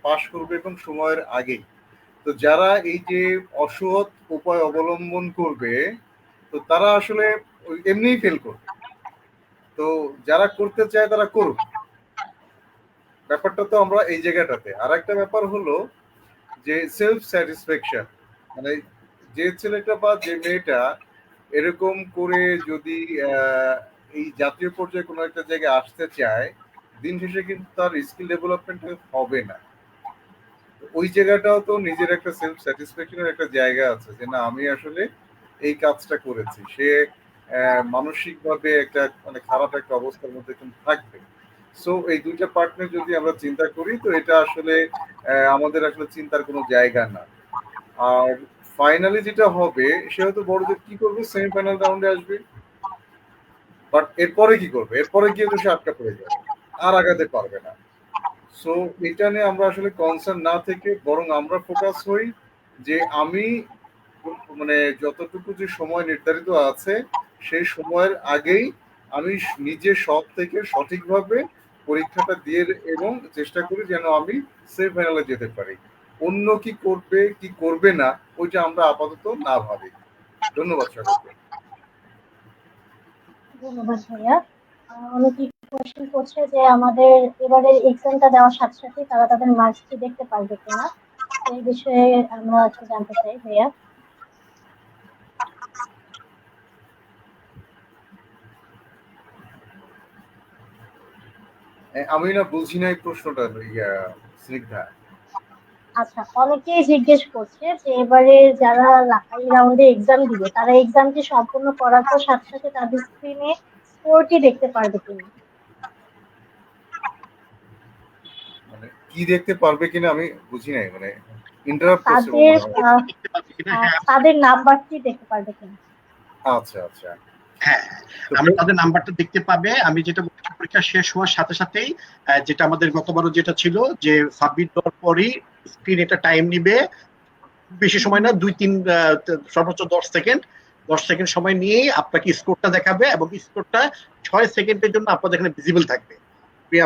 পাস করবে এবং সময়ের আগেই। তো যারা এই যে অসৎ উপায় অবলম্বন করবে, তো তারা আসলে এমনিই ফেল করবে। তো যারা করতে চায় তারা করুক। ব্যাপারটা তো আমরা এই জায়গাটাতে। আর একটা ব্যাপার হলো যে সেলফ স্যাটিসফ্যাকশন, মানে যে ছেলেটা বা যে মেয়েটা এরকম করে যদি এই জাতীয় পর্যায়ে কোনো একটা জায়গায় আসতে চায়, দিন শেষে কিন্তু তার স্কিল ডেভেলপমেন্ট হবে না। ওই জায়গাটাও তো নিজের একটা সেলফ স্যাটিসফ্যাকশনের একটা জায়গা আছে যে না, আমি আসলে এই কাজটা করেছি। সে মানসিক ভাবে একটা মানে খারাপ একটা অবস্থার মধ্যে কিন্তু থাকবে। সো এই দুইটা পার্টনার যদি আমরা চিন্তা করি, তো এটা আসলে আমাদের আসলে চিন্তার কোনো জায়গা না। আর ফাইনালি যেটা হবে, সে হয়তো বড়দের কি করবে, সেমিফাইনাল রাউন্ডে আসবে, বাট এরপরে কি করবে? এরপরে গিয়ে তো সে আটকা পড়ে যাবে, আর আগাতে পারবে না। সো এটা নিয়ে আমরা আসলে কনসার্ন না থেকে বরং আমরা ফোকাস হই যে আমি মানে যতটুকু যে সময় নির্ধারিত আছে সেই সময়ের আগেই আমি নিজে সব থেকে সঠিকভাবে পরীক্ষাটা দিয়ে এবং চেষ্টা করি যেন আমি সেমিফাইনালে যেতে পারি। অন্য কি করবে কি করবে না ওইটা আমরা আপাতত না ভাবি। ধন্যবাদ সকলকে। ধন্যবাদ ভাইয়া। অনেকে কোয়েশ্চেন করছে যে আমাদের এবারের এক্সামটা দেওয়ার সাথে সাথে তারা তাদের মার্কস দেখতে পারবে কিনা, তো এই বিষয়ে আমরা একটু জানতে চাই ভাইয়া। আমি না বুঝি নাই প্রশ্নটা, ইয়া স্নিগ্ধা। আচ্ছা, অনেকেই জিজ্ঞেস করছে যে এবারে যারা এই রাউন্ডে এক্সাম দিবে তারা এক্সামটি সম্পূর্ণ করার পর সাথে সাথে তাদের স্ক্রিনে স্কোরটি দেখতে পারবে কিনা। মানে কি দেখতে পারবে কিনা আমি বুঝি নাই, মানে ইন্টারাপ্ট করছে তাদের মনে হয়। তাদের নাম্বারটি দেখতে পারবে কিনা। আচ্ছা আচ্ছা। হ্যাঁ, তো আমরা তাদের নাম্বারটা দেখতে পাবে। আমি যেটা বলছি, পরীক্ষা শেষ হওয়ার সাথে সাথেই যেটা আমাদের গতবারও যেটা ছিল যে সাবমিট দেওয়ার পরই স্ক্রিন এটা টাইম নিবে, বেশি সময় না, 2-3 সর্বোচ্চ 10 সেকেন্ড, 10 সেকেন্ড সময় নিয়েই আপনাকে স্কোরটা দেখাবে এবং স্কোরটা 6 সেকেন্ডের জন্য আপনাদের এখানে ভিজিবল থাকবে।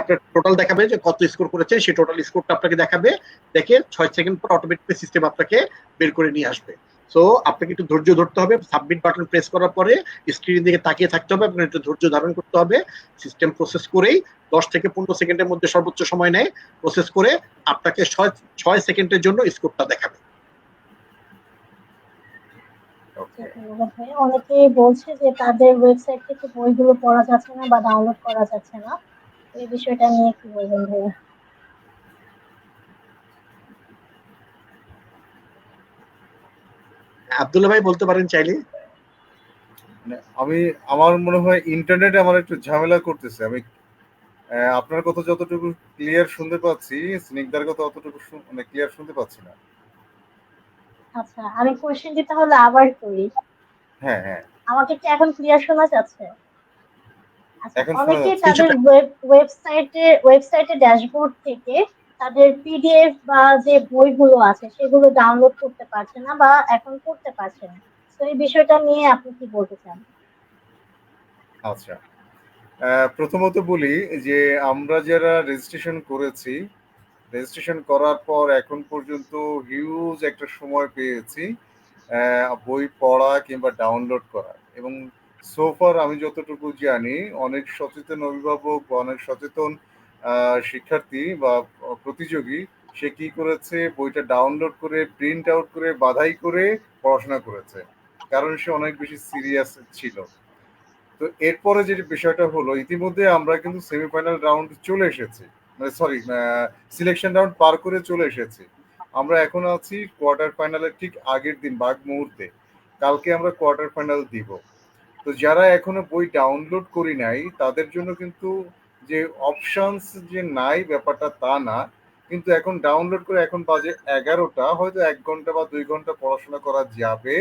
আপনার টোটাল দেখাবে যে কত স্কোর করেছে, সেই টোটাল স্কোরটা আপনাকে দেখাবে। দেখে 6 সেকেন্ড পর অটোমেটিক সিস্টেম আপনাকে বের করে নিয়ে আসবে। সো আপনাকে একটু ধৈর্য ধরতে হবে, সাবমিট বাটন প্রেস করার পরে স্ক্রিনের দিকে তাকিয়ে থাকতে হবে, আপনার একটু ধৈর্য ধারণ করতে হবে। সিস্টেম প্রসেস করেই 10 থেকে 15 সেকেন্ডের মধ্যে সর্বোচ্চ সময় নেয়, প্রসেস করে আপনাকে 6 সেকেন্ডের জন্য স্কোরটা দেখাবে। ওকে। ধন্যবাদ ভাইয়া। অনেকেই বলছে যে তাদের ওয়েবসাইট থেকে বইগুলো পড়া যাচ্ছে না বা ডাউনলোড করা যাচ্ছে না, তো এই বিষয়টা নিয়ে কি বলবেন ভাইয়া। আব্দুল্লাহ ভাই বলতে পারেন চাইলে। মানে আমার মনে হয় ইন্টারনেটে আমার একটু ঝামেলা করতেছে। আমি আপনার কথা যতটুকু ক্লিয়ার শুনতে পাচ্ছি, স্নিগ্ধার কথা অতটুকু মানে ক্লিয়ার শুনতে পাচ্ছি না। আচ্ছা, আমি কোশ্চেনটি তাহলে আবার করি। হ্যাঁ হ্যাঁ, আমাকে কি এখন ক্লিয়ার শোনা যাচ্ছে? আচ্ছা, এখন শোনা অনেকে যাচ্ছে। তাদের কিছুটা। ওয়েবসাইটে ড্যাশবোর্ড থেকে তাদের পিডিএফ বা যে বইগুলো আছে সেগুলো ডাউনলোড করতে পারছে না বা এখন করতে পারছে না, তো এই বিষয়টা নিয়ে আপনি কি বলতে চান? আচ্ছা, প্রথমত বলি যে আমরা যারা রেজিস্ট্রেশন করেছি, রেজিস্ট্রেশন করার পর এখন পর্যন্ত হিউজ একটা সময় পেয়েছি বই পড়া কিংবা ডাউনলোড করা। এবং সোফার আমি যতটুকু জানি, অনেক সচেতন অভিভাবক বা অনেক সচেতন শিক্ষার্থী বা প্রতিযোগী, সে কি করেছে, বইটা ডাউনলোড করে প্রিন্ট আউট করে বাধাই করে পড়াশোনা করেছে, কারণ সে অনেক বেশি সিরিয়াস ছিল। তো এরপরে যে বিষয়টা হলো, ইতিমধ্যে আমরা কিন্তু সেমিফাইনাল রাউন্ড চলে এসেছি, মানে সরি, সিলেকশন রাউন্ড পার করে চলে এসেছি। আমরা এখন আছি কোয়ার্টার ফাইনালের ঠিক আগের দিন, বাগ মুহূর্তে। কালকে আমরা কোয়ার্টার ফাইনাল দিব। তো যারা এখনো বই ডাউনলোড করি নাই তাদের জন্য কিন্তু যে অপশনস যে নাই ব্যাপারটা তা না, কিন্তু এখন ডাউনলোড করে এখন বাজে 11টা, হয়তো 1 ঘন্টা বা 2 ঘন্টা পড়াশোনা করা যাবে।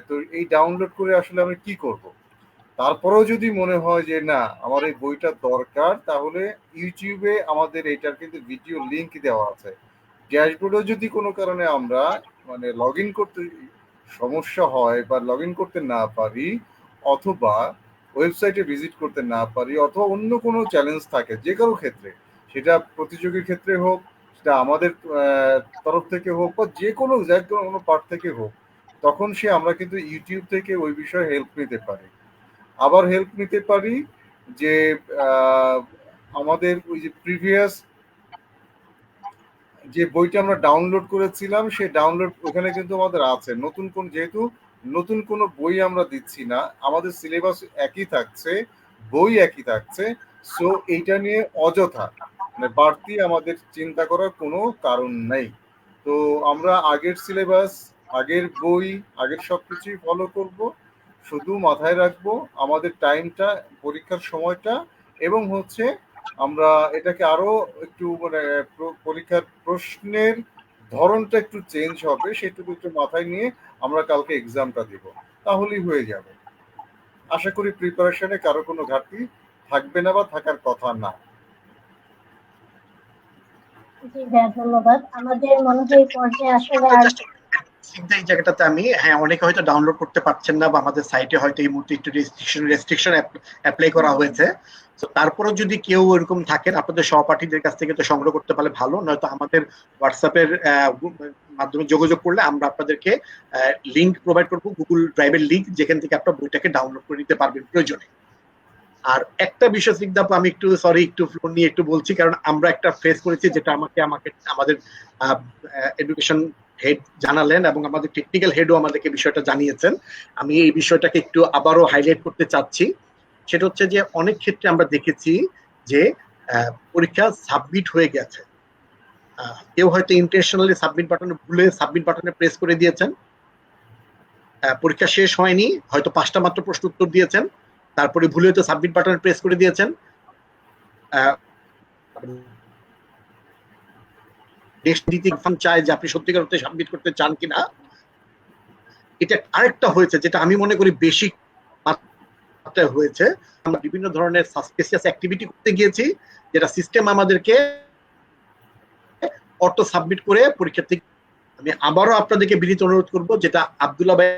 তো এই ডাউনলোড করে আসলে আমি কি করব? তারপরেও যদি মনে হয় যে না আমার এই বইটা দরকার, তাহলে ইউটিউবে আমাদের এটার কিন্তু ভিডিও লিংক দেওয়া আছে। ড্যাশবোর্ডেও যদি কোনো কারণে আমরা মানে লগ ইন করতে সমস্যা হয় বা লগ ইন করতে না পারি, অথবা ওয়েবসাইটে ভিজিট করতে না পারি, অথবা অন্য কোনো চ্যালেঞ্জ থাকে যে কারো ক্ষেত্রে, সেটা প্রতিযোগীর ক্ষেত্রে হোক, সেটা আমাদের তরফ থেকে হোক, বা যে কোনো পার্ট থেকে হোক, তখন আমরা কিন্তু ইউটিউব থেকে ওই বিষয়ে হেল্প নিতে পারি। আবার হেল্প নিতে পারি যে আহ, আমাদের ওই যে প্রিভিয়াস যে বইটা আমরা ডাউনলোড করেছিলাম, সেই ডাউনলোড ওখানে কিন্তু আমাদের আছে। যেহেতু নতুন কোনো বই আমরা দিচ্ছি না, আমাদের সিলেবাস একই থাকছে, বই একই থাকছে। সো এইটা নিয়ে অযথা মানে বাড়তি আমাদের চিন্তা করার কোনো কারণ নেই। তো আমরা আগের সিলেবাস, আগের বই, আগের সবকিছুই ফলো করব। শুধু মাথায় রাখবো আমাদের টাইমটা, পরীক্ষার সময়টা, এবং আমরা এটাকে আরো একটু মানে পরীক্ষার প্রশ্নের ধরনটা একটু চেঞ্জ হবে, সেটুকু একটু মাথায় নিয়ে আমরা কালকে এক্সামটা দিব, তাহলেই হয়ে যাবে। আশা করি প্রিপারেশনে কারো কোনো ঘাটতি থাকবে না বা থাকার কথা না। জি ভাইয়া, ধন্যবাদ। আমাদের মনে হয় এই পর্যায়ে আসলে আর এই জায়গাটাতে আমি, হ্যাঁ, অনেকে হয়তো ডাউনলোড করতে পারছেন না, বা আমাদের সাইটে হয়তো এই মুহূর্তে একটু রেস্ট্রিকশন অ্যাপ্লাই করা হয়েছে। তো তারপরে যদি কেউ এরকম থাকেন, আপনাদের সহপাঠীদের কাছ থেকে তো সংগ্রহ করতে পারলে ভালো, নয়তো আমাদের হোয়াটসঅ্যাপের মাধ্যমে যোগাযোগ করলে আমরা আপনাদেরকে লিংক প্রোভাইড করবো, গুগল ড্রাইভের লিংক, যেখান থেকে আপনার বইটাকে ডাউনলোড করে নিতে পারবেন প্রয়োজনে। আর একটা বিষয় সিকদাপ, আমি একটু সরি, একটু ফ্লোর নিয়ে একটু বলছি, কারণ আমরা একটা ফেস করেছি যেটা আমাকে আমাকে আমাদের এডুকেশন হেড জানালেন, এবং আমাদের টেকনিক্যাল হেডও আমাদেরকে বিষয়টা জানিয়েছেন। আমি এই বিষয়টাকে একটু আবারও হাইলাইট করতে চাচ্ছি। সেটা হচ্ছে যে অনেক ক্ষেত্রে আমরা দেখেছি যে পরীক্ষা সাবমিট হয়ে গেছে, কেউ হয়তো ইন্টেনশনালি সাবমিট বাটনে ভুলে সাবমিট বাটনে প্রেস করে দিয়েছেন, পরীক্ষা শেষ হয়নি, হয়তো 5টা মাত্র প্রশ্ন উত্তর দিয়েছেন, তারপরে ভুলে হয়তো সাবমিট বাটনে প্রেস করে দিয়েছেন। চায় যে আপনি সত্যিকার অর্থে সাবমিট করতে চান কিনা। এটা আরেকটা হয়েছে যেটা আমি মনে করি বেশি মাত্রায় হয়েছে, আমরা বিভিন্ন ধরনের সাসপিসিয়াস অ্যাক্টিভিটি করতে গিয়েছি, যেটা সিস্টেম আমাদেরকে অটো সাবমিট করে পরীক্ষা থেকে। আমি আবারও আপনাদেরকে বিনীত অনুরোধ করব, যেটা আব্দুল্লাহ ভাই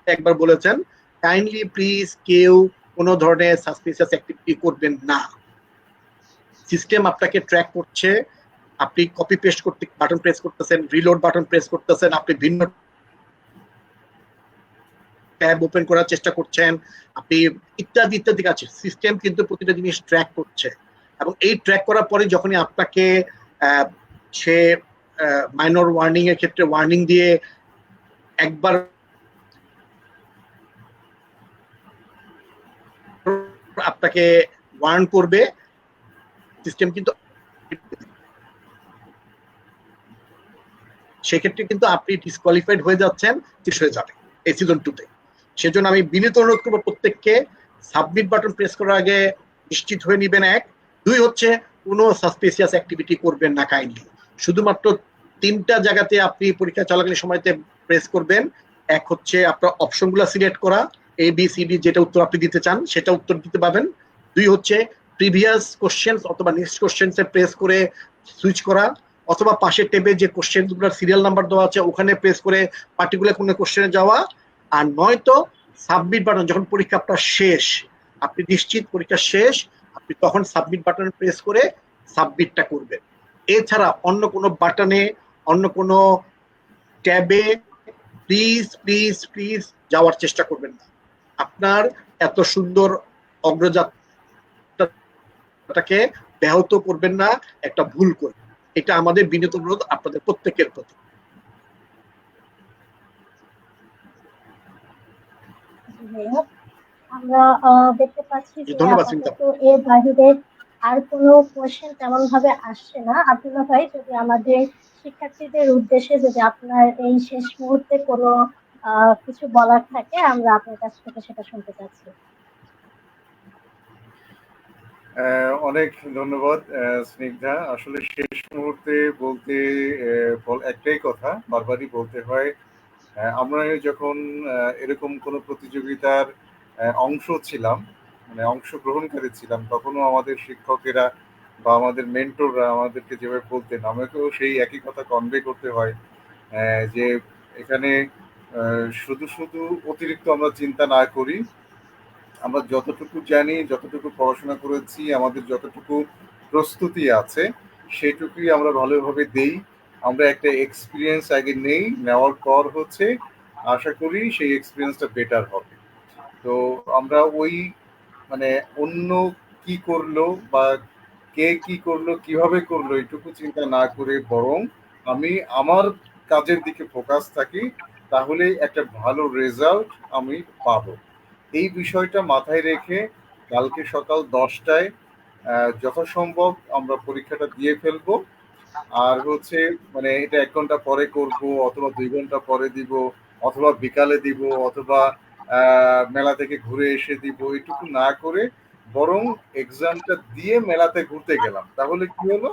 একবার বলেছেন, কাইন্ডলি প্লিজ কেউ কোনো ধরনের সাসপিসিয়াস অ্যাক্টিভিটি করবেন না। সিস্টেম আপনাকে ট্র্যাক করছে, আপনি কপি পেস্ট করতে বাটন প্রেস করতেছেন, রিলোড বাটন প্রেস করতেছেন, আপনি ভিন্ন ট্যাব ওপেন করার চেষ্টা করছেন, আপনি ইত্যাদি ইত্যাদি কাজ, সিস্টেম কিন্তু প্রতিটা জিনিস ট্র্যাক করছে। এবং এই ট্র্যাক করার পরে যখনই আপনাকে সে মাইনর ওয়ার্নিং এর ক্ষেত্রে ওয়ার্নিং দিয়ে একবার আপনাকে ওয়ার্ন করবে, সিস্টেম কিন্তু সেক্ষেত্রে কিন্তু আপনি ডিসকোয়ালিফাইড হয়ে যাচ্ছেন, শেষ হয়ে যাবে এই সিজন 2-তে। সেজন্য আমি বিনীত অনুরোধ করবো প্রত্যেককে, সাবমিট বাটন প্রেস করার আগে নিশ্চিত হয়ে নিবেন। 1, 2 হচ্ছে কোনো সাসপিসিয়াস অ্যাক্টিভিটি করবেন না কাইন্ডলি। শুধুমাত্র 3টা জায়গাতে আপনি পরীক্ষা চলাকালীন সময়তে প্রেস করবেন। 1 হচ্ছে আপনার অপশনগুলো সিলেক্ট করা, ABCD যেটা উত্তর আপনি দিতে চান সেটা উত্তর দিতে পারবেন। 2 হচ্ছে প্রিভিয়াস কোশ্চেন অথবা নেক্সট কোশ্চেন্সে প্রেস করে সুইচ করা, অথবা পাশের টেবে যে কোশ্চেন গুলোর সিরিয়াল নাম্বার দেওয়া আছে ওখানে প্রেস করে পার্টিকুলার কোনো কোশ্চেনে যাওয়া। আর নয়তো সাবমিট বাটন, যখন পরীক্ষা আপনার শেষ, আপনি নিশ্চিত পরীক্ষা শেষ, আপনি তখন সাবমিট বাটন প্রেস করে সাবমিটটা করবেন। এছাড়া অন্য কোনো বাটনে, অন্য কোনো ট্যাবে প্লিজ প্লিজ প্লিজ যাওয়ার চেষ্টা করবেন না। আপনার এত সুন্দর অগ্রযাত্রাটাকে ব্যাহত করবেন না একটা ভুল করে। এটা আমাদের বিনীত অনুরোধ আপনাদের প্রত্যেকের প্রতি। আমরা দেখতে পাচ্ছি যে ধন্যবাদ সিনতা। আপাতত এর বাইরে আর কোনো কোশ্চেন তেমন ভাবে আসছে না। আব্দুল্লাহ ভাই, যদি আমাদের শিক্ষার্থীদের উদ্দেশ্যে যদি আপনার এই শেষ মুহূর্তে কোনো কিছু বলার থাকে আমরা আপনার কাছ থেকে সেটা শুনতে চাচ্ছি। অনেক ধন্যবাদ স্নিগ্ধা। আসলে শেষ মুহূর্তে বলতে একটাই কথা বারবারই বলতে হয়। আমরা যখন এরকম কোনো প্রতিযোগিতার অংশ ছিলাম, মানে অংশগ্রহণকারী ছিলাম, তখনও আমাদের শিক্ষকেরা বা আমাদের মেন্টররা আমাদেরকে যেভাবে বলতেন, আমাকেও সেই একই কথা কনভে করতে হয় যে এখানে শুধু শুধু অতিরিক্ত আমরা চিন্তা না করি, আমরা যতটুকু জানি, যতটুকু পড়াশোনা করেছি, আমাদের যতটুকু প্রস্তুতি আছে, সেটুকুই আমরা ভালোভাবে দেই। আমরা একটা এক্সপিরিয়েন্স আগে নেই, নেওয়ার পর হচ্ছে আশা করি সেই এক্সপিরিয়েন্সটা বেটার হবে। তো আমরা ওই মানে অন্য কি করলো বা কে কি করলো, কিভাবে করলো, এইটুকু চিন্তা না করে বরং আমি আমার কাজের দিকে ফোকাস থাকি, তাহলে একটা ভালো রেজাল্ট আমি পাবো। এই বিষয়টা মাথায় রেখে কালকে সকাল 10টায় যথাসম্ভব আমরা পরীক্ষাটা দিয়ে ফেলবো। আর হচ্ছে মানে এটা 1 ঘন্টা পরে করব, অথবা 2 ঘন্টা পরে দিব, অথবা বিকালে দিব, অথবা মেলা থেকে ঘুরে এসে দিব, এটুকু না করে বরং এক্সামটা দিয়ে মেলাতে ঘুরতে গেলাম, তাহলে কি হলো,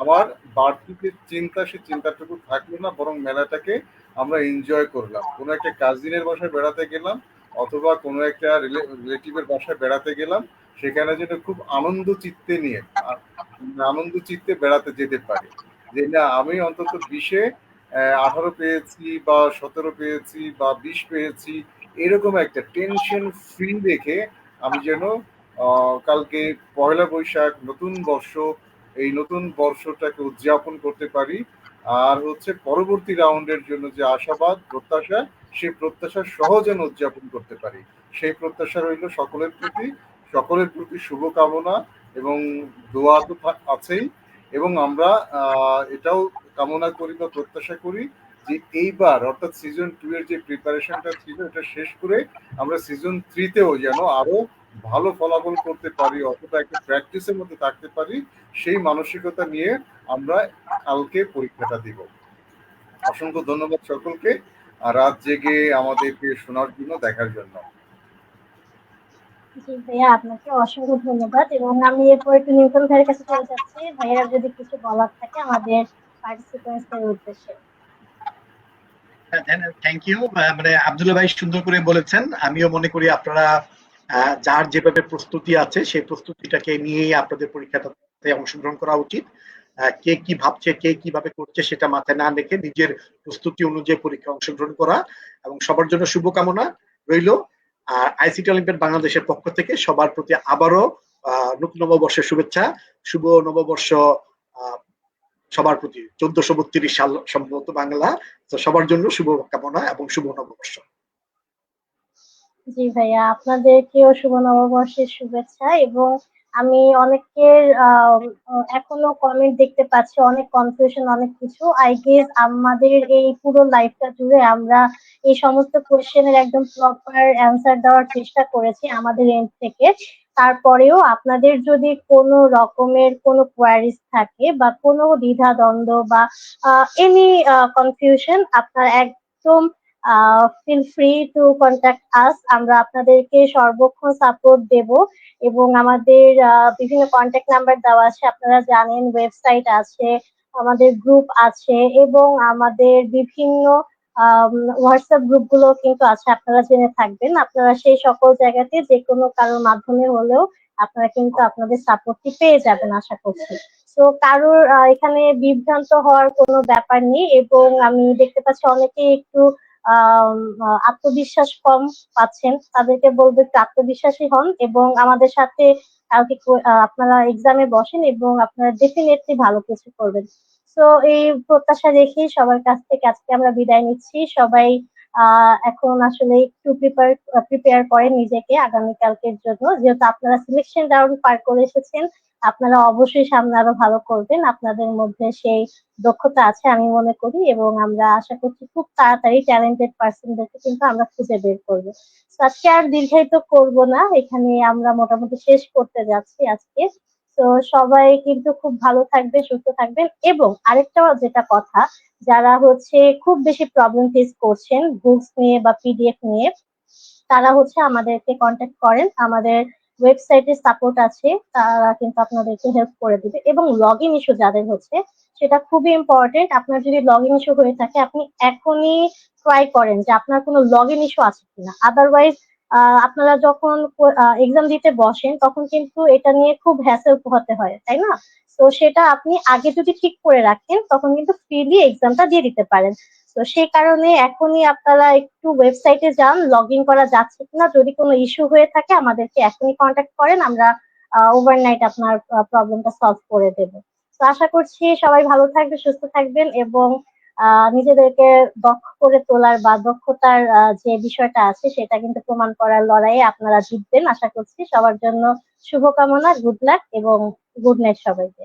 আমার বাড়তি যে চিন্তা, সে চিন্তাটুকু থাকলো না, বরং মেলাটাকে আমরা এনজয় করলাম। কোনো একটা কাজিনের বাসায় বেড়াতে গেলাম, অথবা কোনো একটা রিলেটিভের বাসায় বেড়াতে গেলাম, সেখানে যেন খুব আনন্দ চিত্তে নিয়ে আনন্দ চিত্তে বেড়াতে যেতে পারি। যে না, আমি অন্তত 20-এ 18 পেয়েছি বা 17 পেয়েছি বা 20 পেয়েছি, এরকম একটা টেনশন ফ্রি রেখে আমি যেন কালকে পয়লা বৈশাখ, নতুন বর্ষ, এই নতুন বর্ষটাকে উদযাপন করতে পারি। আর হচ্ছে পরবর্তী রাউন্ডের জন্য যে আশাবাদ, প্রত্যাশা, সেই প্রত্যাশা সহ যেন উদযাপন করতে পারি, সেই প্রত্যাশা রইল সকলের প্রতি। সকলের প্রতি শুভকামনা এবং দোয়া তো আছেই। এবং আমরা এটাও কামনা করি বা প্রত্যাশা করি যে এইবার অর্থাৎ সিজন 2 এর যে প্রিপারেশনটা ছিল, এটা শেষ করে আমরা সিজন 3-তেও যেন আরো ভালো ফলাফল করতে পারি, অথবা একটা প্র্যাকটিসের মধ্যে থাকতে পারি, সেই মানসিকতা নিয়ে আমরা কালকে পরীক্ষাটা দিব। অসংখ্য ধন্যবাদ সকলকে, আর রাত জেগে আমাদেরকে শোনার জন্য, দেখার জন্য। জি ভাইয়া, আপনাকে অসংখ্য ধন্যবাদ এবং আমি এরপর একটু নিউটন ভাইয়ের কাছে চলে যাচ্ছি। ভাইয়েরা যদি কিছু বলার থাকে আমাদের পার্টিসিপেন্টস এর উদ্দেশ্যে। Thank you. মানে আব্দুল্লাহ ভাই সুন্দর করে বলেছেন। আমিও মনে করি আপনারা যার যেভাবে প্রস্তুতি আছে সেই প্রস্তুতিটাকে নিয়েই আপনাদের পরীক্ষাটাতে অংশগ্রহণ করা উচিত। কে কি ভাবছে, কে কিভাবে করছে সেটা মাথায় না রেখে নিজের প্রস্তুতি অনুযায়ী পরীক্ষা অংশগ্রহণ করা, এবং সবার জন্য শুভকামনা রইল। আর আইসিটি অলিম্পিয়াড বাংলাদেশের পক্ষ থেকে সবার প্রতি আবারও নতুন নববর্ষের শুভেচ্ছা। শুভ নববর্ষ সবার প্রতি। 1432 সাল সম্ভবত বাংলা। তো সবার জন্য শুভ কামনা এবং শুভ নববর্ষ। জি ভাইয়া, আপনাদেরকেও শুভ নববর্ষের শুভেচ্ছা। এবং আমি অনেকের এখনো কমেন্ট দেখতে পাচ্ছি, অনেক কনফিউশন, অনেক কিছু। আই গেস আমাদের এই পুরো লাইফটা জুড়ে আমরা এই সমস্ত কোয়েশ্চেনের একদম প্রপার অ্যান্সার দেওয়ার চেষ্টা করেছি আমাদের এন্ড থেকে। তারপরেও আপনাদের যদি কোনো রকমের কোনো কোয়ারিজ থাকে বা কোনো দ্বিধাদ্বন্দ্ব বা এনি কনফিউশন, আপনারা একদম feel free to contact us. আমরা আপনাদেরকে সর্বক্ষণ সাপোর্ট দেব। এবং আমাদের বিভিন্ন কন্ট্যাক্ট নাম্বার দেওয়া আছে, আপনারা জানেন, ওয়েবসাইট আছে, আমাদের গ্রুপ আছে, এবং আমাদের বিভিন্ন হোয়াটসঅ্যাপ গ্রুপ গুলো কিন্তু আছে, আপনারা জেনে থাকবেন। আপনারা সেই সকল জায়গাতে যে কোনো কারোর মাধ্যমে হলেও আপনারা কিন্তু আপনাদের সাপোর্টটি পেয়ে যাবেন আশা করছি। তো কারোর এখানে বিভ্রান্ত হওয়ার কোনো ব্যাপার নেই। এবং আমি দেখতে পাচ্ছি অনেকেই একটু আম, আত্মবিশ্বাস কম পাচ্ছেন, তাদেরকে বলবো একটু আত্মবিশ্বাসী হন এবং আমাদের সাথে কালকে আপনারা এক্সামে বসেন এবং আপনারা ডেফিনেটলি ভালো কিছু করবেন। তো এই প্রত্যাশা রেখেই সবার কাছ থেকে আজকে আমরা বিদায় নিচ্ছি। সবাই এখন আসলে একটু প্রিপেয়ার করেন নিজেকে আগামীকালকের জন্য, যেহেতু আপনারা সিলেকশন রাউন্ড পার করে এসেছেন। আপনারা অবশ্যই সামনে আরো ভালো করবেন, আপনাদের মধ্যে সেই দক্ষতা আছে আমি মনে করি। এবং আমরা আশা করছি খুব তাড়াতাড়ি ট্যালেন্টেড পার্সনদেরকে কিন্তু আমরা খুঁজে বের করবো। তো আজকে আর দীর্ঘায়িত করব না, এখানে আমরা মোটামুটি শেষ করতে যাচ্ছি আজকে। তো তো সবাই কিন্তু খুব ভালো থাকবেন, সুস্থ থাকবেন। এবং আরেকটা যেটা কথা, যারা হচ্ছে খুব বেশি প্রবলেম ফেস করছেন বুকস নিয়ে বা পিডিএফ নিয়ে, তারা হচ্ছে আমাদেরকে কন্ট্যাক্ট করেন। আমাদের ওয়েবসাইটে সাপোর্ট আছে, তারা কিন্তু আপনাদেরকে হেল্প করে দিবে। এবং লগ ইন ইস্যু যাদের হচ্ছে, সেটা খুবই ইম্পর্টেন্ট। আপনার যদি লগ ইন ইস্যু হয়ে থাকে, আপনি এখনই ট্রাই করেন যে আপনার কোনো লগ ইন ইস্যু আছে কিনা। আদারওয়াইজ আপনারা যখন এক্সাম দিতে বসেন, তখন কিন্তু এটা নিয়ে খুব হ্যাসেল হতে হয়, তাই না? তো সেটা আপনি আগে যদি ঠিক করে রাখেন, তখন কিন্তু ফ্রিলি এক্সামটা দিয়ে দিতে পারেন। তো সেই কারণে এখনই আপনারা একটু ওয়েবসাইটে যান, লগ ইন করা যাচ্ছে কিনা। যদি কোনো ইস্যু হয়ে থাকে, আমাদেরকে এখনই কন্ট্যাক্ট করেন, আমরা ওভারনাইট আপনার প্রবলেমটা সলভ করে দেবো। তো আশা করছি সবাই ভালো থাকবে, সুস্থ থাকবেন, এবং নিজেদেরকে দক্ষ করে তোলার বা দক্ষতার যে বিষয়টা আছে, সেটা কিন্তু প্রমাণ করার লড়াইয়ে আপনারা জিতবেন। আশা করছি সবার জন্য শুভকামনা, গুড লাক এবং গুড নাইট সবাইকে।